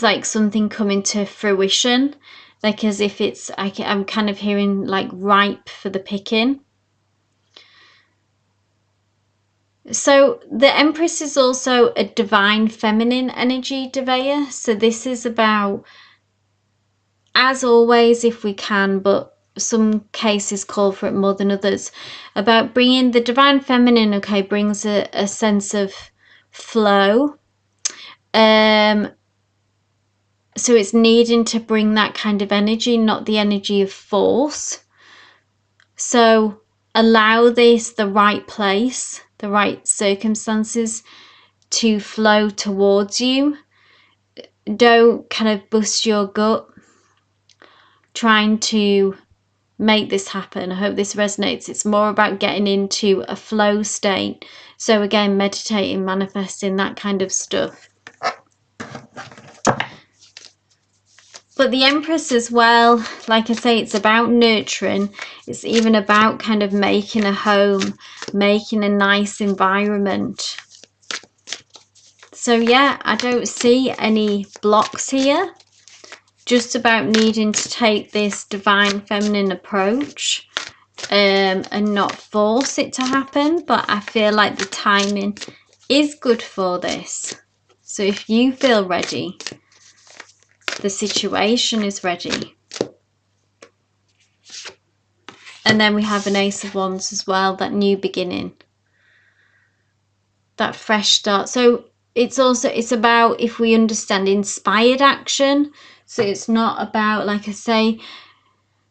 like something coming to fruition, like as if it's I'm kind of hearing like ripe for the picking. So the Empress is also a divine feminine energy, Devaya. So this is about, as always, if we can, but some cases call for it more than others, about bringing the divine feminine, okay, brings a sense of flow. So it's needing to bring that kind of energy, not the energy of force. So allow this, the right place, the right circumstances to flow towards you. Don't kind of bust your gut trying to make this happen. I hope this resonates. It's more about getting into a flow state. So again, meditating, manifesting, that kind of stuff. But the Empress as well, like I say, it's about nurturing. It's even about kind of making a home, making a nice environment. So yeah, I don't see any blocks here. Just about needing to take this divine feminine approach and not force it to happen. But I feel like the timing is good for this. So if you feel ready, the situation is ready. And then we have an Ace of Wands as well, that new beginning, that fresh start. So it's about, if we understand, inspired action. So it's not about, like I say,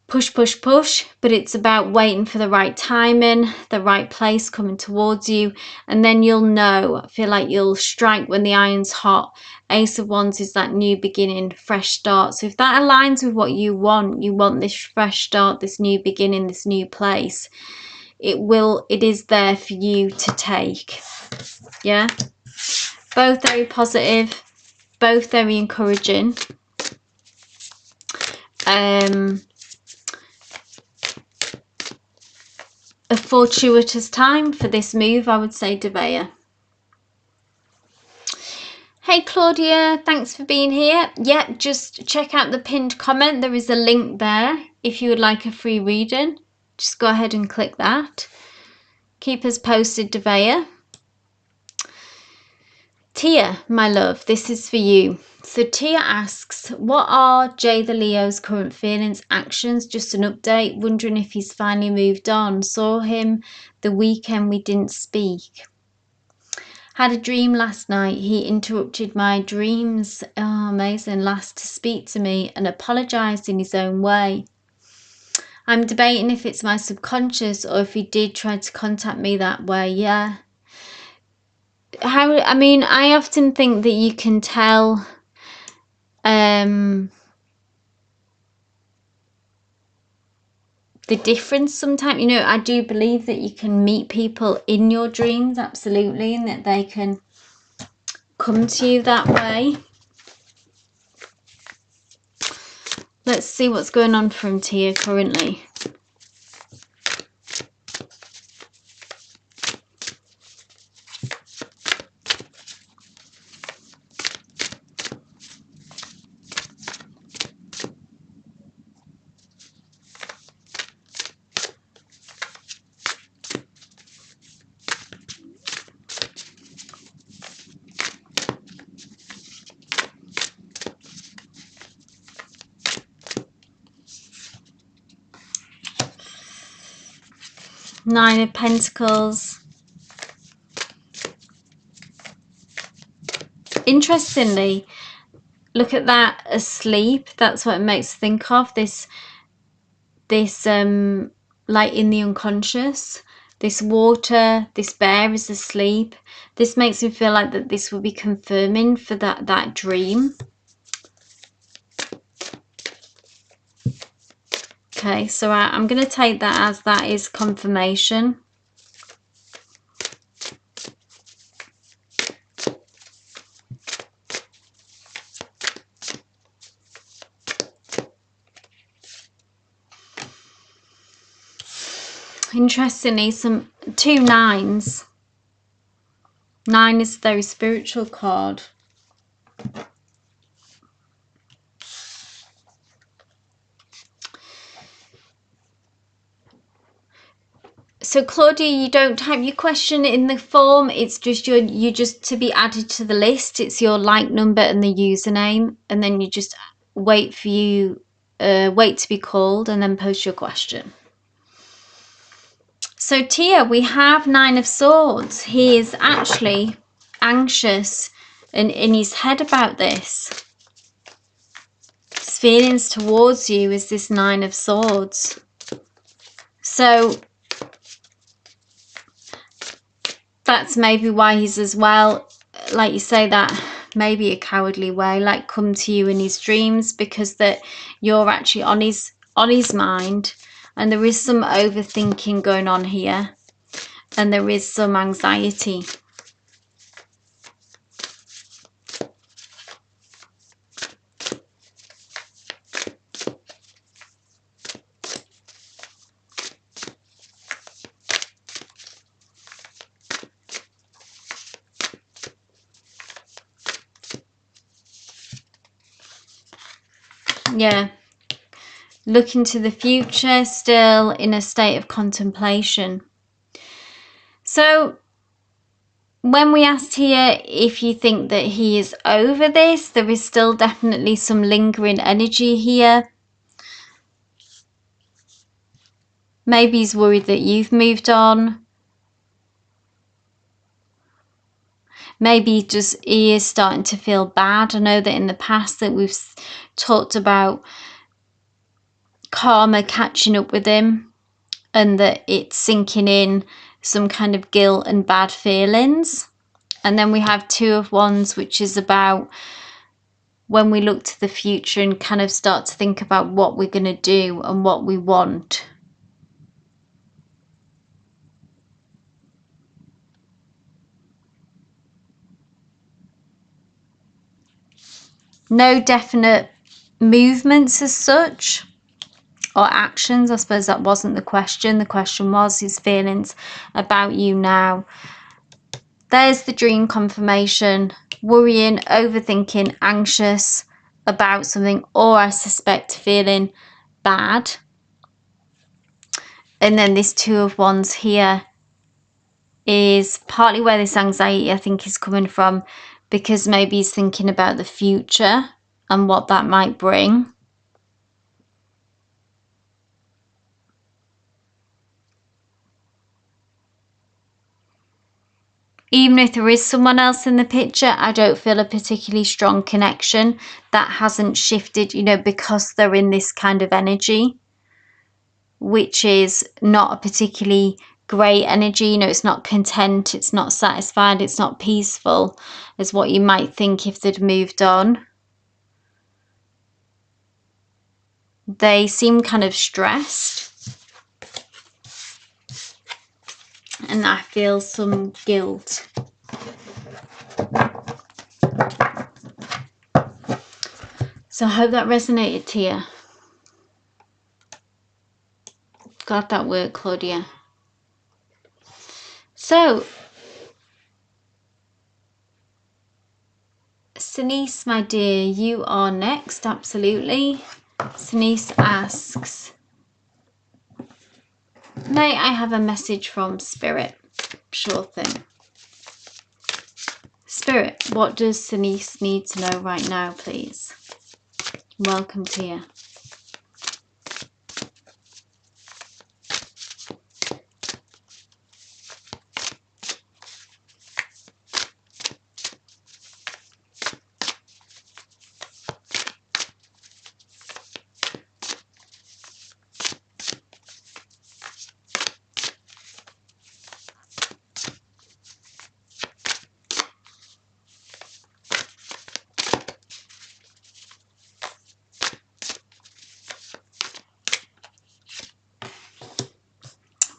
push, push, push, but it's about waiting for the right timing, the right place coming towards you. And then you'll know, I feel like you'll strike when the iron's hot. Ace of Wands is that new beginning, fresh start. So if that aligns with what you want this fresh start, this new beginning, this new place, it is there for you to take. Yeah, both very positive, both very encouraging. A fortuitous time for this move, I would say, Devaya. Hey Claudia, thanks for being here. Yeah, just check out the pinned comment. There is a link there if you would like a free reading. Just go ahead and click that. Keep us posted, Devaya. Tia, my love, this is for you. So Tia asks, what are Jay the Leo's current feelings, actions? Just an update. Wondering if he's finally moved on. Saw him the weekend we didn't speak. Had a dream last night. He interrupted my dreams. Oh, amazing. Last to speak to me and apologised in his own way. I'm debating if it's my subconscious or if he did try to contact me that way. Yeah. I mean, I often think that you can tell the difference sometimes. You know, I do believe that you can meet people in your dreams, absolutely, and that they can come to you that way. Let's see what's going on from Tia currently. Nine of Pentacles. Interestingly, look at that, asleep. That's what it makes me think of. This like in the unconscious. This water, this bear is asleep. This makes me feel like that this will be confirming for that dream. Okay, so I'm going to take that as that is confirmation. interestingly, some 2 9s. 9 is a very spiritual card. So Claudia, you don't type your question in the form. It's just you just to be added to the list. It's your like number and the username, and then you just wait to be called, and then post your question. So Tia, we have 9 of Swords. He is actually anxious and in his head about this. His feelings towards you is this 9 of Swords. So that's maybe why he's as well, like you say, that maybe a cowardly way, like come to you in his dreams, because that you're actually on his mind, and there is some overthinking going on here, and there is some anxiety. Yeah, looking to the future, still in a state of contemplation. So when we asked here if you think that he is over this, there is still definitely some lingering energy here. Maybe he's worried that you've moved on. Maybe he is starting to feel bad. I know that in the past that we've talked about karma catching up with him, and that it's sinking in some kind of guilt and bad feelings. And then we have 2 of Wands, which is about when we look to the future and kind of start to think about what we're going to do and what we want. No definite movements as such, or actions. I suppose that wasn't the question. The question was his feelings about you now. There's the dream confirmation. Worrying, overthinking, anxious about something, or I suspect feeling bad. And then this 2 of Wands here is partly where this anxiety, I think, is coming from, because maybe he's thinking about the future and what that might bring. Even if there is someone else in the picture, I don't feel a particularly strong connection. That hasn't shifted, you know, because they're in this kind of energy, which is not a particularly great energy. You know, it's not content, it's not satisfied, it's not peaceful as what you might think if they'd moved on. They seem kind of stressed, and I feel some guilt. So I hope that resonated to you. Got that word, Claudia. So, Sinice, my dear, you are next, absolutely. Sinice asks, may I have a message from Spirit? Sure thing. Spirit, what does Sinice need to know right now, please? Welcome to you.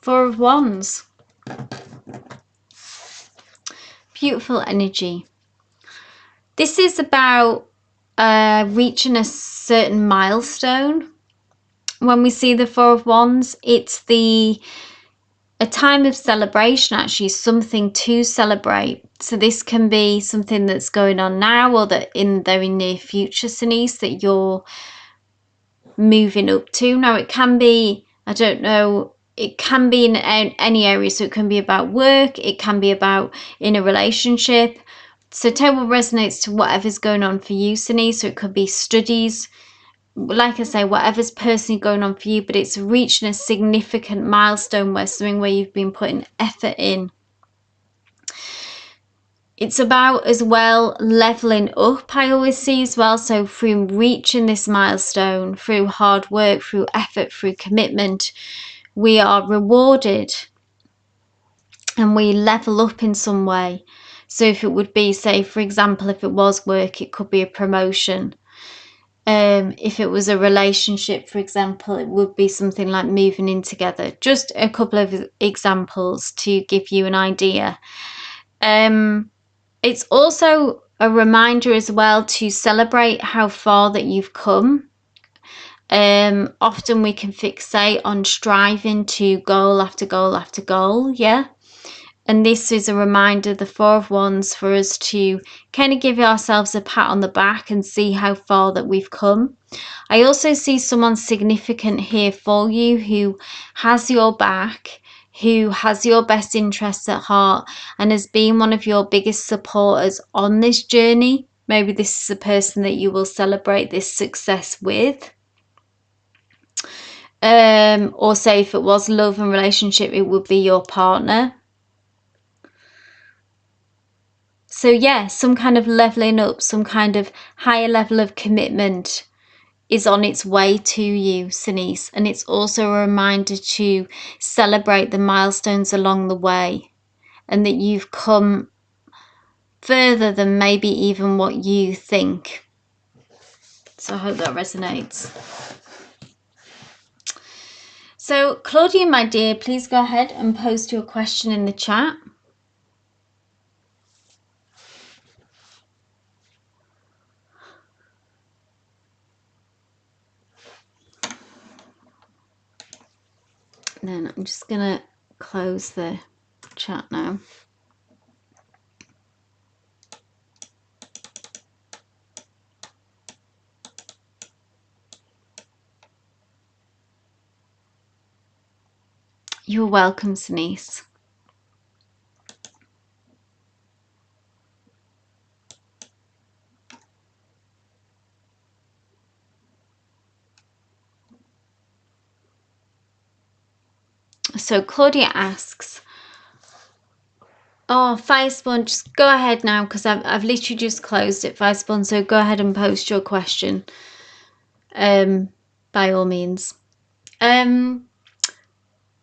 Four of Wands. Beautiful energy. This is about reaching a certain milestone. When we see the Four of Wands, it's the a time of celebration, actually, something to celebrate. So this can be something that's going on now, or that in the very near future, Denise, that you're moving up to. Now it can be, I don't know, it can be in any area. So it can be about work, it can be about in a relationship. So take what resonates to whatever's going on for you, Denise. So it could be studies, like I say, whatever's personally going on for you, but it's reaching a significant milestone where something where you've been putting effort in. It's about as well leveling up, I always see as well. So through reaching this milestone, through hard work, through effort, through commitment, we are rewarded and we level up in some way. So if it would be, say, for example, if it was work, it could be a promotion. If it was a relationship, for example, it would be something like moving in together. Just a couple of examples to give you an idea. It's also a reminder as well to celebrate how far that you've come. Often we can fixate on striving to goal after goal after goal, yeah? And this is a reminder, the Four of Wands, for us to kind of give ourselves a pat on the back and see how far that we've come. I also see someone significant here for you who has your back, who has your best interests at heart, and has been one of your biggest supporters on this journey. Maybe this is a person that you will celebrate this success with. Or say if it was love and relationship, it would be your partner. So yeah, some kind of leveling up, some kind of higher level of commitment is on its way to you, Denise. And it's also a reminder to celebrate the milestones along the way, and that you've come further than maybe even what you think. So I hope that resonates. So Claudia, my dear, please go ahead and post your question in the chat. Then I'm just going to close the chat now. You're welcome, Denise. So Claudia asks, oh, Firespawn, just go ahead now, because I've literally just closed it, Firespawn, so go ahead and post your question, by all means.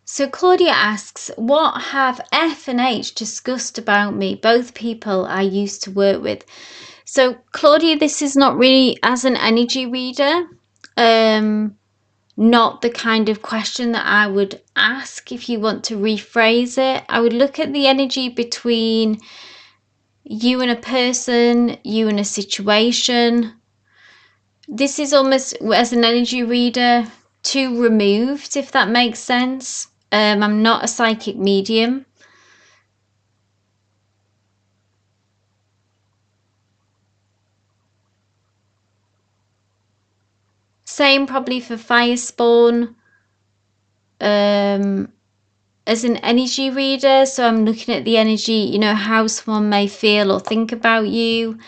So Claudia asks, what have F and H discussed about me, both people I used to work with? So Claudia, this is not really as an energy reader, not the kind of question that I would ask. If you want to rephrase it, I would look at the energy between you and a person, you and a situation. This is almost, as an energy reader, too removed, if that makes sense. I'm not a psychic medium. Same probably for Firespawn. As an energy reader, so I'm looking at the energy, you know, how someone may feel or think about you,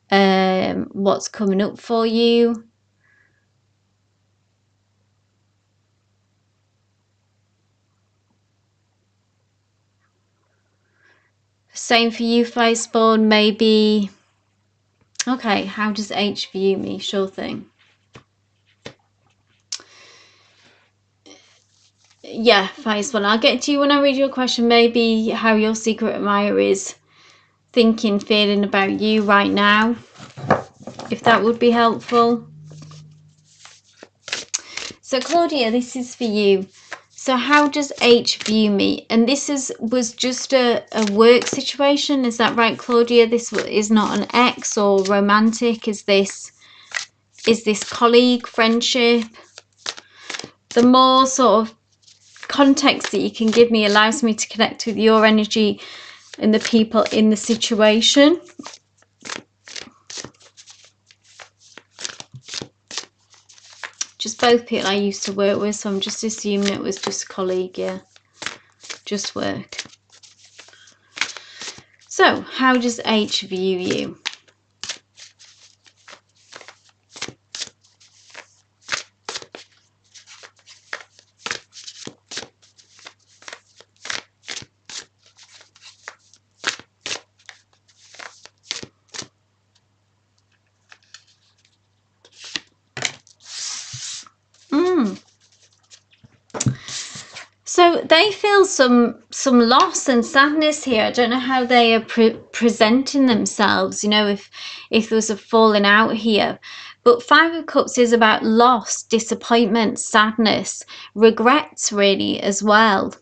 what's coming up for you. Same for you, Firespawn, maybe. Okay, how does H view me? Sure thing. Yeah, Firespawn, I'll get to you when I read your question. Maybe how your secret admirer is thinking, feeling about you right now, if that would be helpful. So Claudia, this is for you. So how does H view me? And this was just a work situation, is that right, Claudia? This is not an ex or romantic. Is this colleague, friendship? The more sort of context that you can give me allows me to connect with your energy and the people in the situation. Just both people I used to work with, so I'm just assuming it was just a colleague, yeah. Just work. So, how does H view you? So they feel some loss and sadness here. I don't know how they are presenting themselves, you know, if there was a falling out here. But Five of Cups is about loss, disappointment, sadness, regrets really as well.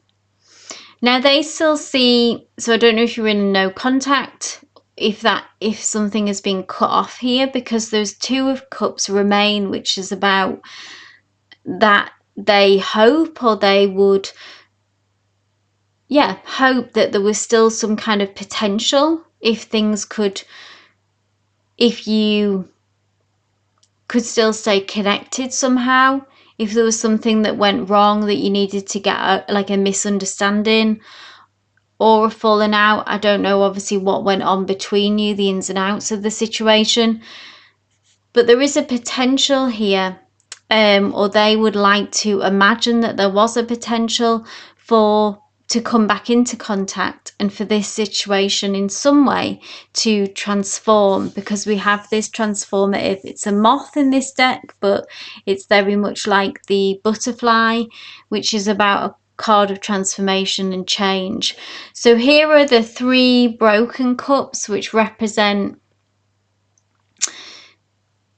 Now they still see, so I don't know if you're in no contact, if something has been cut off here, because there's Two of Cups remain, which is about that they hope, or they would hope that there was still some kind of potential if you could still stay connected somehow, if there was something that went wrong that you needed to get out, like a misunderstanding or a falling out. I don't know obviously what went on between you, the ins and outs of the situation, but there is a potential here, or they would like to imagine that there was a potential to come back into contact and for this situation in some way to transform, because we have this transformative, it's a moth in this deck, but it's very much like the butterfly, which is about a card of transformation and change. So here are the 3 broken cups, which represent,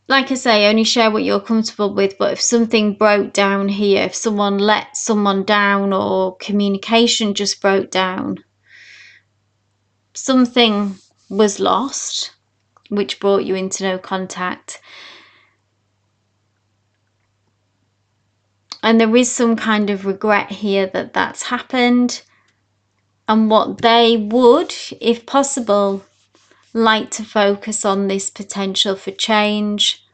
like I say, only share what you're comfortable with, but if something broke down here, if someone let someone down, or communication just broke down, something was lost, which brought you into no contact. And there is some kind of regret here that that's happened. And what they would, if possible, like to focus on this potential for change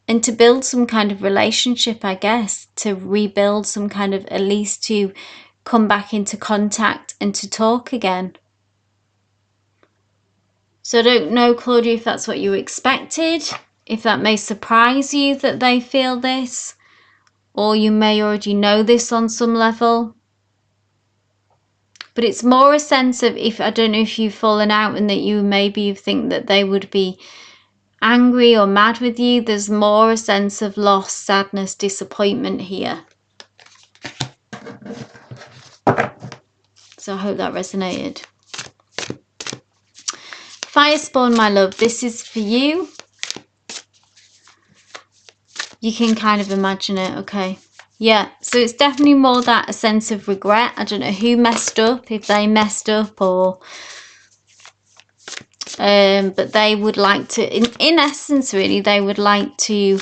and to build some kind of relationship, I guess, to rebuild some kind of, at least to come back into contact and to talk again. So I don't know, Claudia, if that's what you expected, if that may surprise you that they feel this, or you may already know this on some level. But it's more a sense of, if I don't know if you've fallen out and that you maybe think that they would be angry or mad with you. There's more a sense of loss, sadness, disappointment here. So I hope that resonated. Firespawn, my love, this is for you. You can kind of imagine it, okay? Yeah, so it's definitely more that a sense of regret. I don't know who messed up, if they messed up, or but they would like to, in essence, really, they would like to,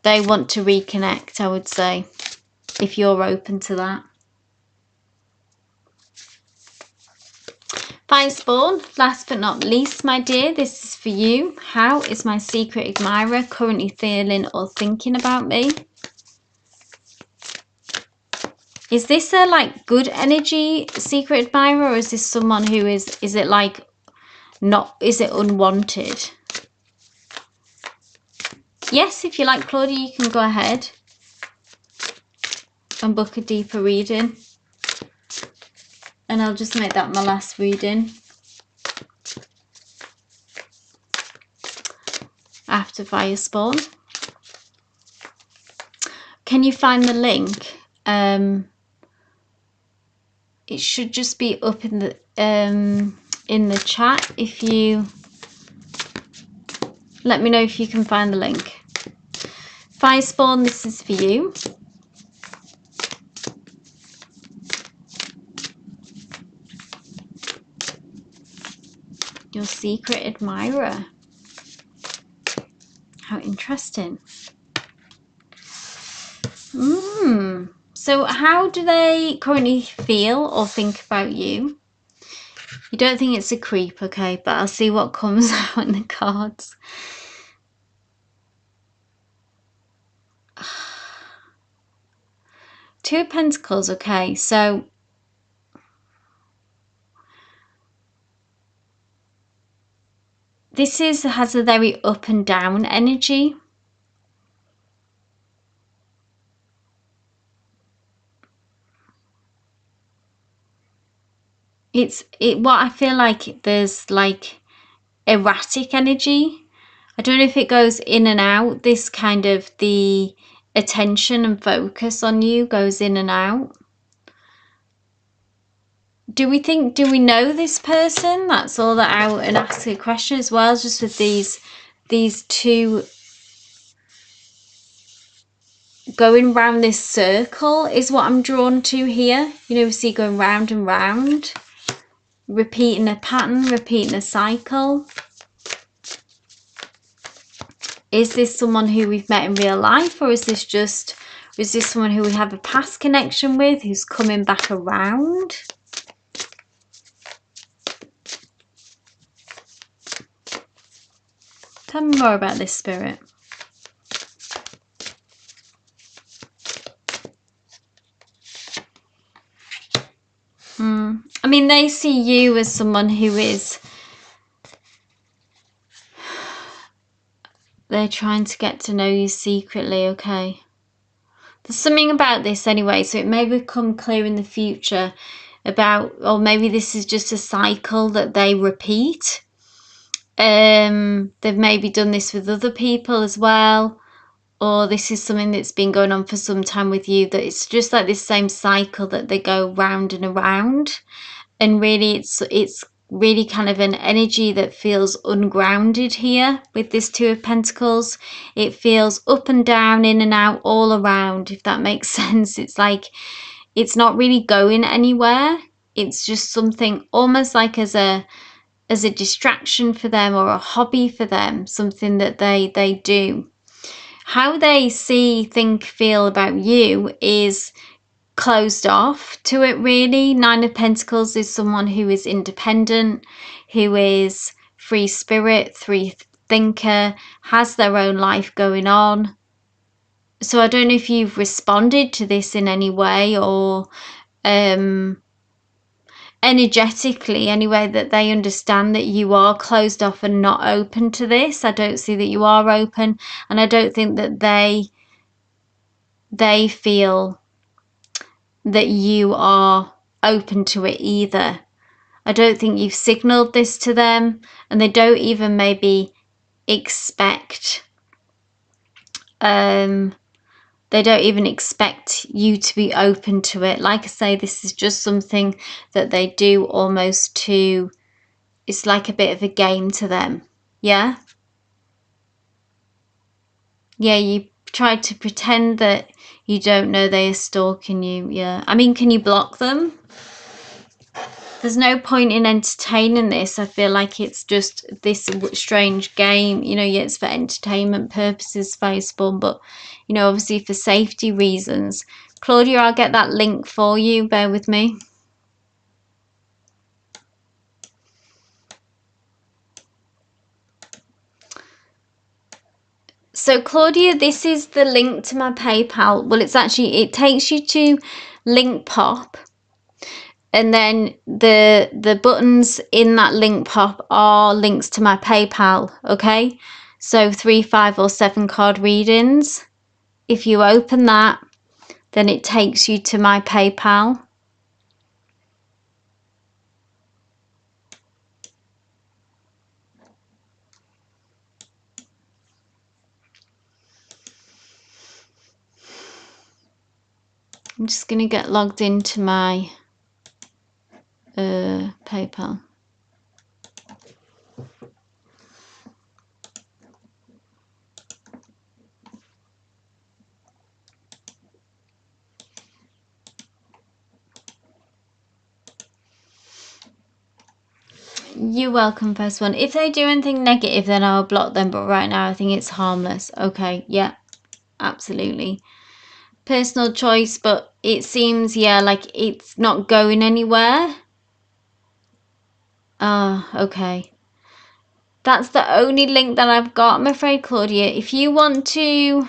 they want to reconnect, I would say, if you're open to that. Firespawn, last but not least, my dear, this is for you. How is my secret admirer currently feeling or thinking about me? Is this a like good energy secret admirer, or is this someone who is it like not, is it unwanted? Yes, if you like, Claudia, you can go ahead and book a deeper reading. And I'll just make that my last reading after Firespawn. Can you find the link? It should just be up in the chat. If you let me know if you can find the link. Firespawn, this is for you. Your secret admirer. How interesting. So how do they currently feel or think about you? You don't think it's a creep, okay, but I'll see what comes out in the cards. Two of Pentacles, okay, so this has a very up and down energy. What I feel like there's like erratic energy. I don't know if it goes in and out. This kind of the attention and focus on you goes in and out. Do we know this person? That's all that I would ask a question as well, just with these two going round this circle is what I'm drawn to here. You know, we see going round and round, repeating a pattern, repeating a cycle. Is this someone who we've met in real life, or is this someone who we have a past connection with who's coming back around? Tell me more about this, Spirit. I mean, they see you as someone who is... They're trying to get to know you secretly, okay? There's something about this anyway, so it may become clear in the future about, or maybe this is just a cycle that they repeat. They've maybe done this with other people as well, or this is something that's been going on for some time with you, that it's just like this same cycle that they go round and around. And really it's really kind of an energy that feels ungrounded here with this Two of Pentacles. It feels up and down, in and out, all around, if that makes sense. It's like it's not really going anywhere. It's just something almost like as a distraction for them, or a hobby for them, something that they do. How they see, think, feel about you is closed off to it, really. Nine of Pentacles is someone who is independent, who is free spirit, free thinker, has their own life going on. So I don't know if you've responded to this in any way, or energetically anyway, that they understand that you are closed off and not open to this. I don't see that you are open, and I don't think that they feel that you are open to it either. I don't think you've signaled this to them, and they don't even maybe expect they don't even expect you to be open to it. Like I say, this is just something that they do almost to, it's like a bit of a game to them. Yeah, you try to pretend that you don't know they are stalking you. Yeah, I mean, can you block them? There's no point in entertaining this. I feel like it's just this strange game. You know, yeah, it's for entertainment purposes, Facebook, but, you know, obviously for safety reasons. Claudia, I'll get that link for you. Bear with me. So, Claudia, this is the link to my PayPal. Well, it's actually, it takes you to Link Pop. And then the buttons in that link pop are links to my PayPal, okay? So 3, 5 or 7 card readings. If you open that, then it takes you to my PayPal. I'm just going to get logged into my PayPal. You're welcome, first one. If they do anything negative, then I'll block them, but right now I think it's harmless. Okay, yeah, absolutely. personal choice, but it seems, yeah, like it's not going anywhere. Okay. That's the only link that I've got, I'm afraid, Claudia. If you want to...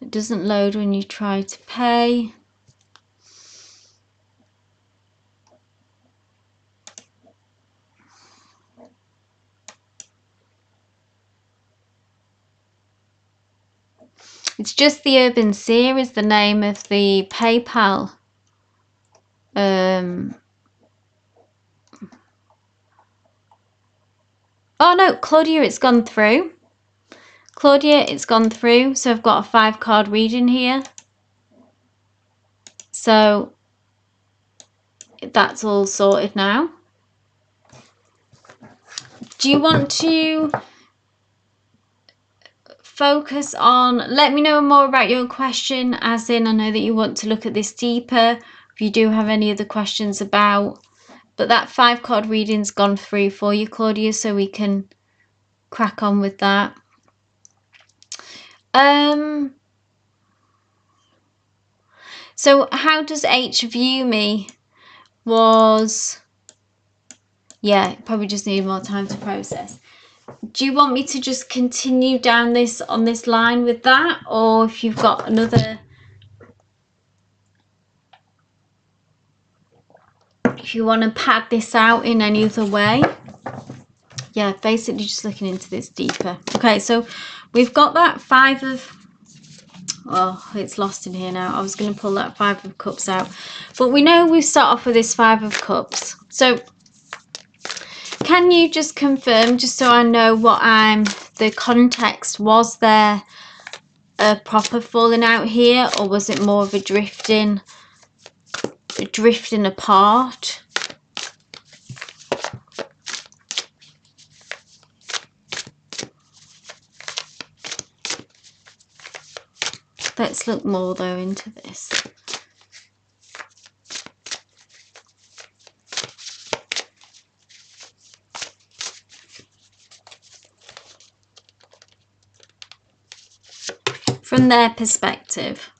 It doesn't load when you try to pay. It's just the Urban Seer is the name of the PayPal. Oh no, Claudia, it's gone through. Claudia, it's gone through. So I've got a 5-card reading here. So that's all sorted now. Do you want to focus on, let me know more about your question, as in I know that you want to look at this deeper, if you do have any other questions about, but that 5-card reading's gone through for you, Claudia, so we can crack on with that. So how does H view me was, yeah, probably just need more time to process. Do you want me to just continue down this on this line with that, or if you've got another, if you want to pad this out in any other way? Yeah, basically just looking into this deeper. Okay, so we've got that 5 of, oh, it's lost in here now. I was going to pull that 5 of Cups out, but we know we start off with this 5 of Cups. So can you just confirm, just so I know what the context, was there a proper falling out here, or was it more of a drifting apart? Let's look more though into this. From their perspective,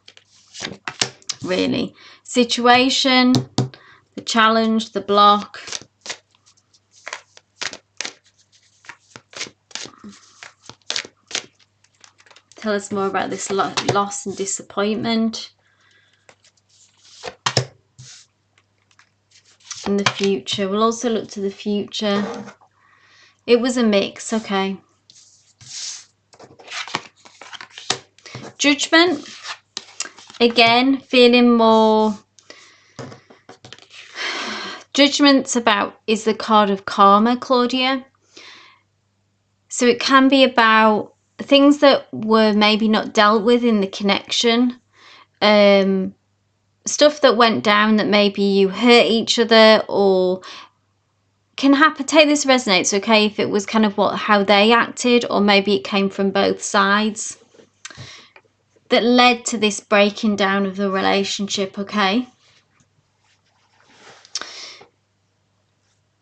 really. Situation, the challenge, the block. Tell us more about this loss and disappointment. And the future. We'll also look to the future. It was a mix, okay. Judgment. Again, feeling more. Judgment's about, is the card of karma, Claudia. So it can be about things that were maybe not dealt with in the connection. Stuff that went down that maybe you hurt each other, or can happen. Take this resonates, okay, if it was kind of how they acted, or maybe it came from both sides that led to this breaking down of the relationship, okay?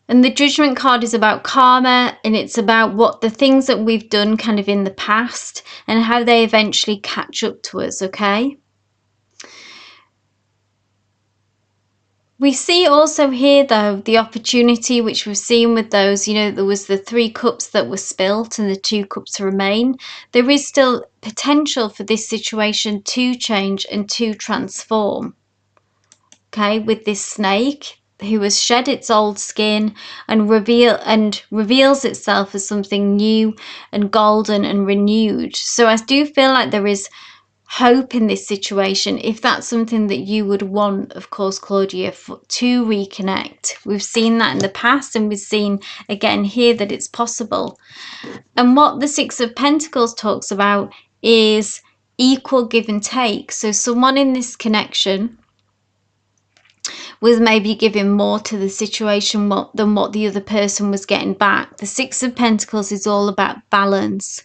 And the Judgment card is about karma, and it's about what the things that we've done kind of in the past and how they eventually catch up to us, okay? We see also here, though, the opportunity which we've seen with those, you know, there was the 3 cups that were spilt and the 2 cups remain. There is still potential for this situation to change and to transform, okay, with this snake who has shed its old skin and reveals itself as something new and golden and renewed. So I do feel like there is hope in this situation, if that's something that you would want, of course, Claudia, to reconnect. We've seen that in the past, and we've seen again here that it's possible. And what the 6 of Pentacles talks about is equal give and take. So someone in this connection was maybe giving more to the situation than what the other person was getting back. The 6 of Pentacles is all about balance.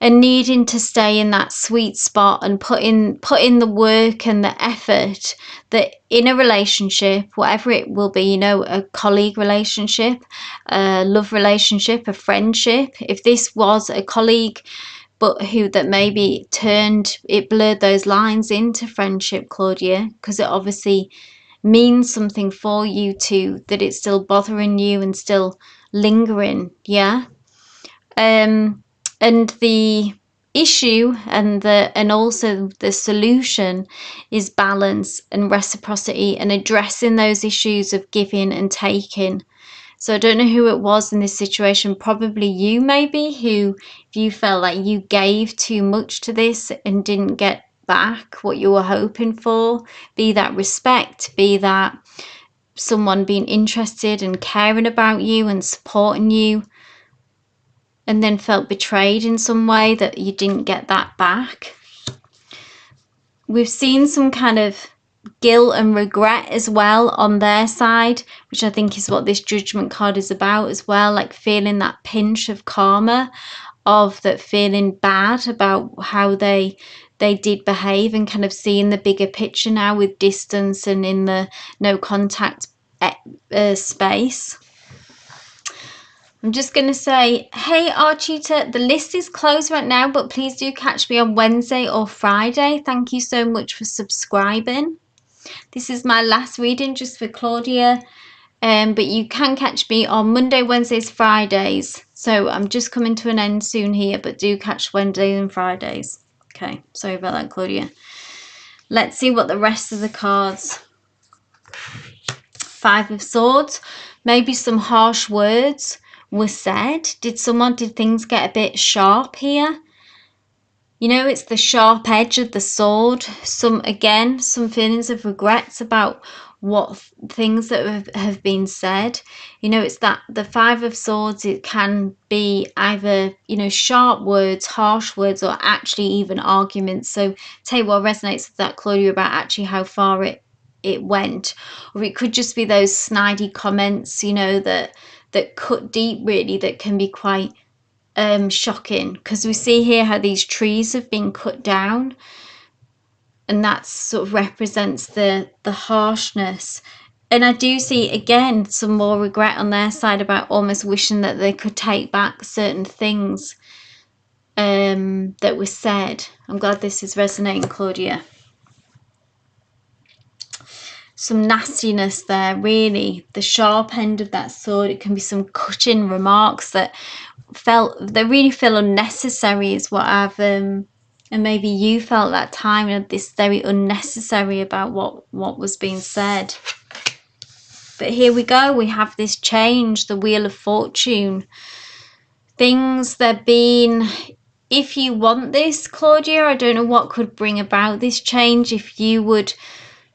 and needing to stay in that sweet spot and put in the work and the effort that in a relationship, whatever it will be, you know, a colleague relationship, a love relationship, a friendship. If this was a colleague, but who that maybe blurred those lines into friendship, Claudia, because it obviously means something for you too, that it's still bothering you and still lingering, yeah. And the issue and also the solution is balance and reciprocity and addressing those issues of giving and taking. So I don't know who it was in this situation, probably you maybe, who if you felt like you gave too much to this and didn't get back what you were hoping for, be that respect, be that someone being interested and caring about you and supporting you, and then felt betrayed in some way that you didn't get that back. We've seen some kind of guilt and regret as well on their side, which I think is what this judgment card is about as well, like feeling that pinch of karma, of that feeling bad about how they did behave, and kind of seeing the bigger picture now with distance and in the no contact space. I'm just going to say, hey Archita, the list is closed right now, but please do catch me on Wednesday or Friday. Thank you so much for subscribing. This is my last reading just for Claudia, but you can catch me on Monday, Wednesdays, Fridays. So I'm just coming to an end soon here, but do catch Wednesdays and Fridays. Okay, sorry about that, Claudia. Let's see what the rest of the cards. Five of Swords. Maybe some harsh words were said. Did things get a bit sharp here? You know, it's the sharp edge of the sword. Some feelings of regrets about what things that have been said. You know, it's that the Five of Swords, it can be either, you know, sharp words, harsh words, or actually even arguments. So take what resonates with that, Claudia, about actually how far it went. Or it could just be those snidey comments, you know, that cut deep, really, that can be quite shocking, because we see here how these trees have been cut down, and that sort of represents the harshness. And I do see again some more regret on their side about almost wishing that they could take back certain things that were said. I'm glad this is resonating, Claudia. Some nastiness there, really. The sharp end of that sword, it can be some cutting remarks that really feel unnecessary, is what I've and maybe you felt that time, and this very unnecessary about what was being said. But here we go, we have this change, the Wheel of Fortune. Things that been, if you want this, Claudia, I don't know what could bring about this change. If you would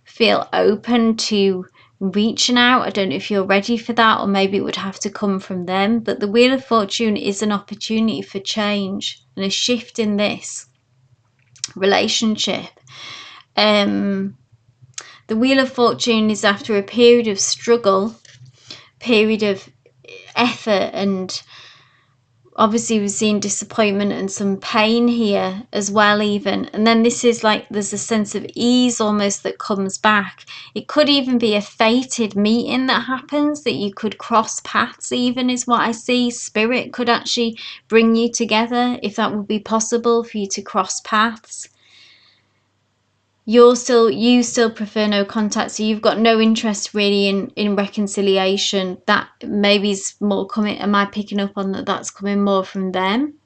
feel open to reaching out, I don't know if you're ready for that, or maybe it would have to come from them. But the Wheel of Fortune is an opportunity for change and a shift in this relationship. The Wheel of Fortune is after a period of struggle, period of effort, and obviously we've seen disappointment and some pain here as well even. And then this is like there's a sense of ease almost that comes back. It could even be a fated meeting that happens, that you could cross paths even, is what I see. Spirit could actually bring you together, if that would be possible for you to cross paths. You still prefer no contact, so you've got no interest really in reconciliation. That maybe is more coming, am I picking up on that? That's coming more from them.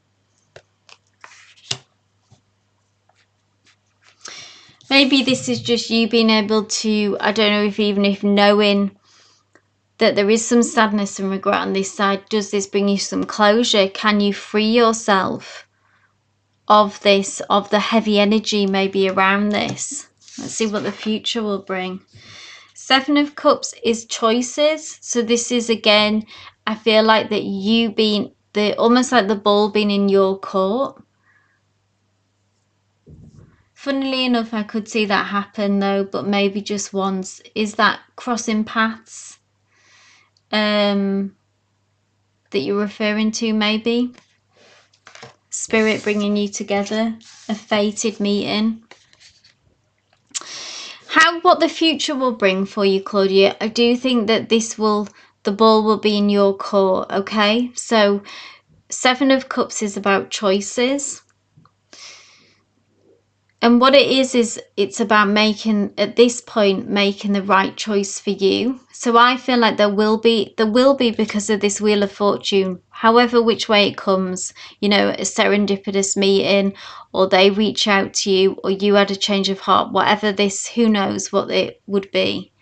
Maybe this is just you being able to, I don't know, if knowing that there is some sadness and regret on this side, does this bring you some closure? Can you free yourself of this, of the heavy energy maybe around this? Let's see what the future will bring. Seven of Cups is choices. So this is, again, I feel like that you being almost like the ball being in your court. Funnily enough, I could see that happen though, but maybe just once. Is that crossing paths that you're referring to, maybe? Spirit bringing you together, a fated meeting. What the future will bring for you, Claudia, I do think that the ball will be in your court, okay? So 7 of Cups is about choices. And what it is it's about making, at this point, making the right choice for you. So I feel like there will be because of this Wheel of Fortune, however which way it comes, you know, a serendipitous meeting, or they reach out to you, or you had a change of heart, whatever this, who knows what it would be.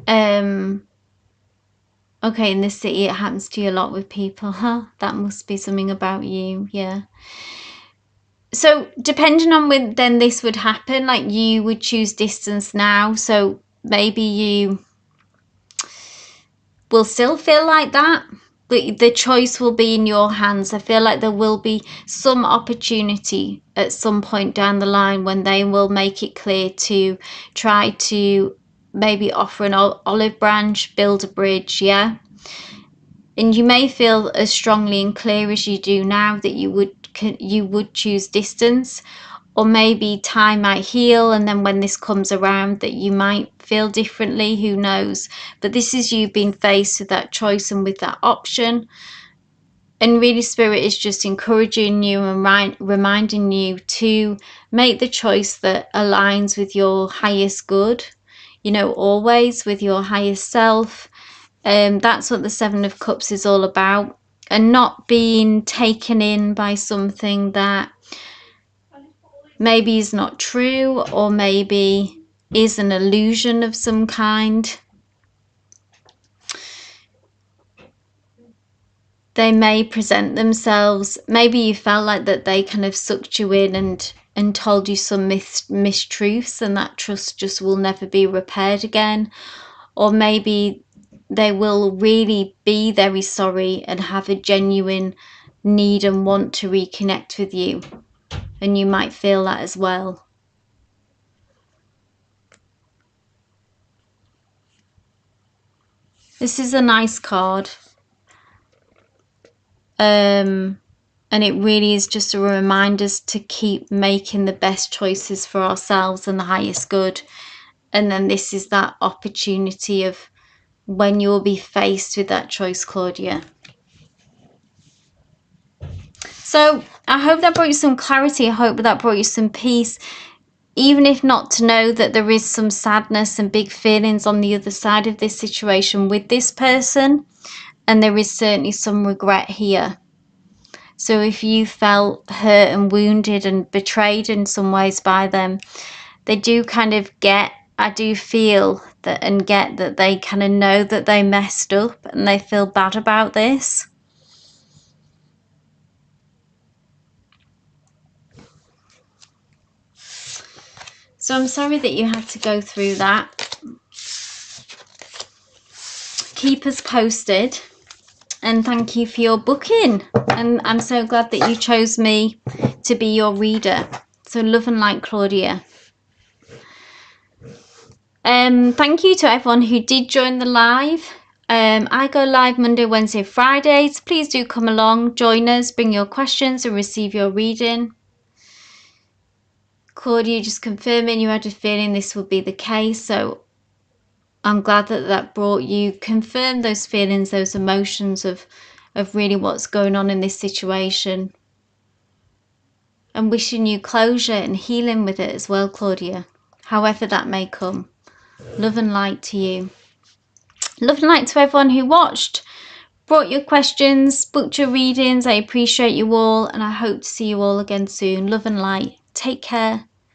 Okay, in this city it happens to you a lot with people, huh? That must be something about you, yeah. So depending on when then this would happen, like you would choose distance now, so maybe you will still feel like that, but the choice will be in your hands. I feel like there will be some opportunity at some point down the line when they will make it clear to try to maybe offer an olive branch, build a bridge, yeah? And you may feel as strongly and clear as you do now that you would choose distance, or maybe time might heal, and then when this comes around that you might feel differently, who knows. But this is you being faced with that choice and with that option, and really Spirit is just encouraging you and reminding you to make the choice that aligns with your highest good, you know, always with your highest self. That's what the 7 of Cups is all about, and not being taken in by something that maybe is not true, or maybe is an illusion of some kind. They may present themselves, maybe you felt like that they kind of sucked you in and told you some mistruths, and that trust just will never be repaired again. Or maybe they will really be very sorry and have a genuine need and want to reconnect with you, and you might feel that as well. This is a nice card, and it really is just a reminder to keep making the best choices for ourselves and the highest good. And then this is that opportunity of when you'll be faced with that choice, Claudia. So I hope that brought you some clarity. I hope that brought you some peace, even if not to know that there is some sadness and big feelings on the other side of this situation with this person, and there is certainly some regret here. So if you felt hurt and wounded and betrayed in some ways by them, they do kind of get, I do feel that, and get that they kind of know that they messed up and they feel bad about this. So I'm sorry that you had to go through that. Keep us posted, and thank you for your booking. And I'm so glad that you chose me to be your reader. So love and light, Claudia. Thank you to everyone who did join the live. I go live Monday, Wednesday, Fridays. Please do come along, join us, bring your questions and receive your reading. Claudia just confirming you had a feeling this would be the case, so I'm glad that that brought you, confirmed those feelings, those emotions of really what's going on in this situation, and wishing you closure and healing with it as well, Claudia, however that may come. Love and light to you. Love and light to everyone who watched, brought your questions, booked your readings. I appreciate you all, and I hope to see you all again soon. Love and light. Take care.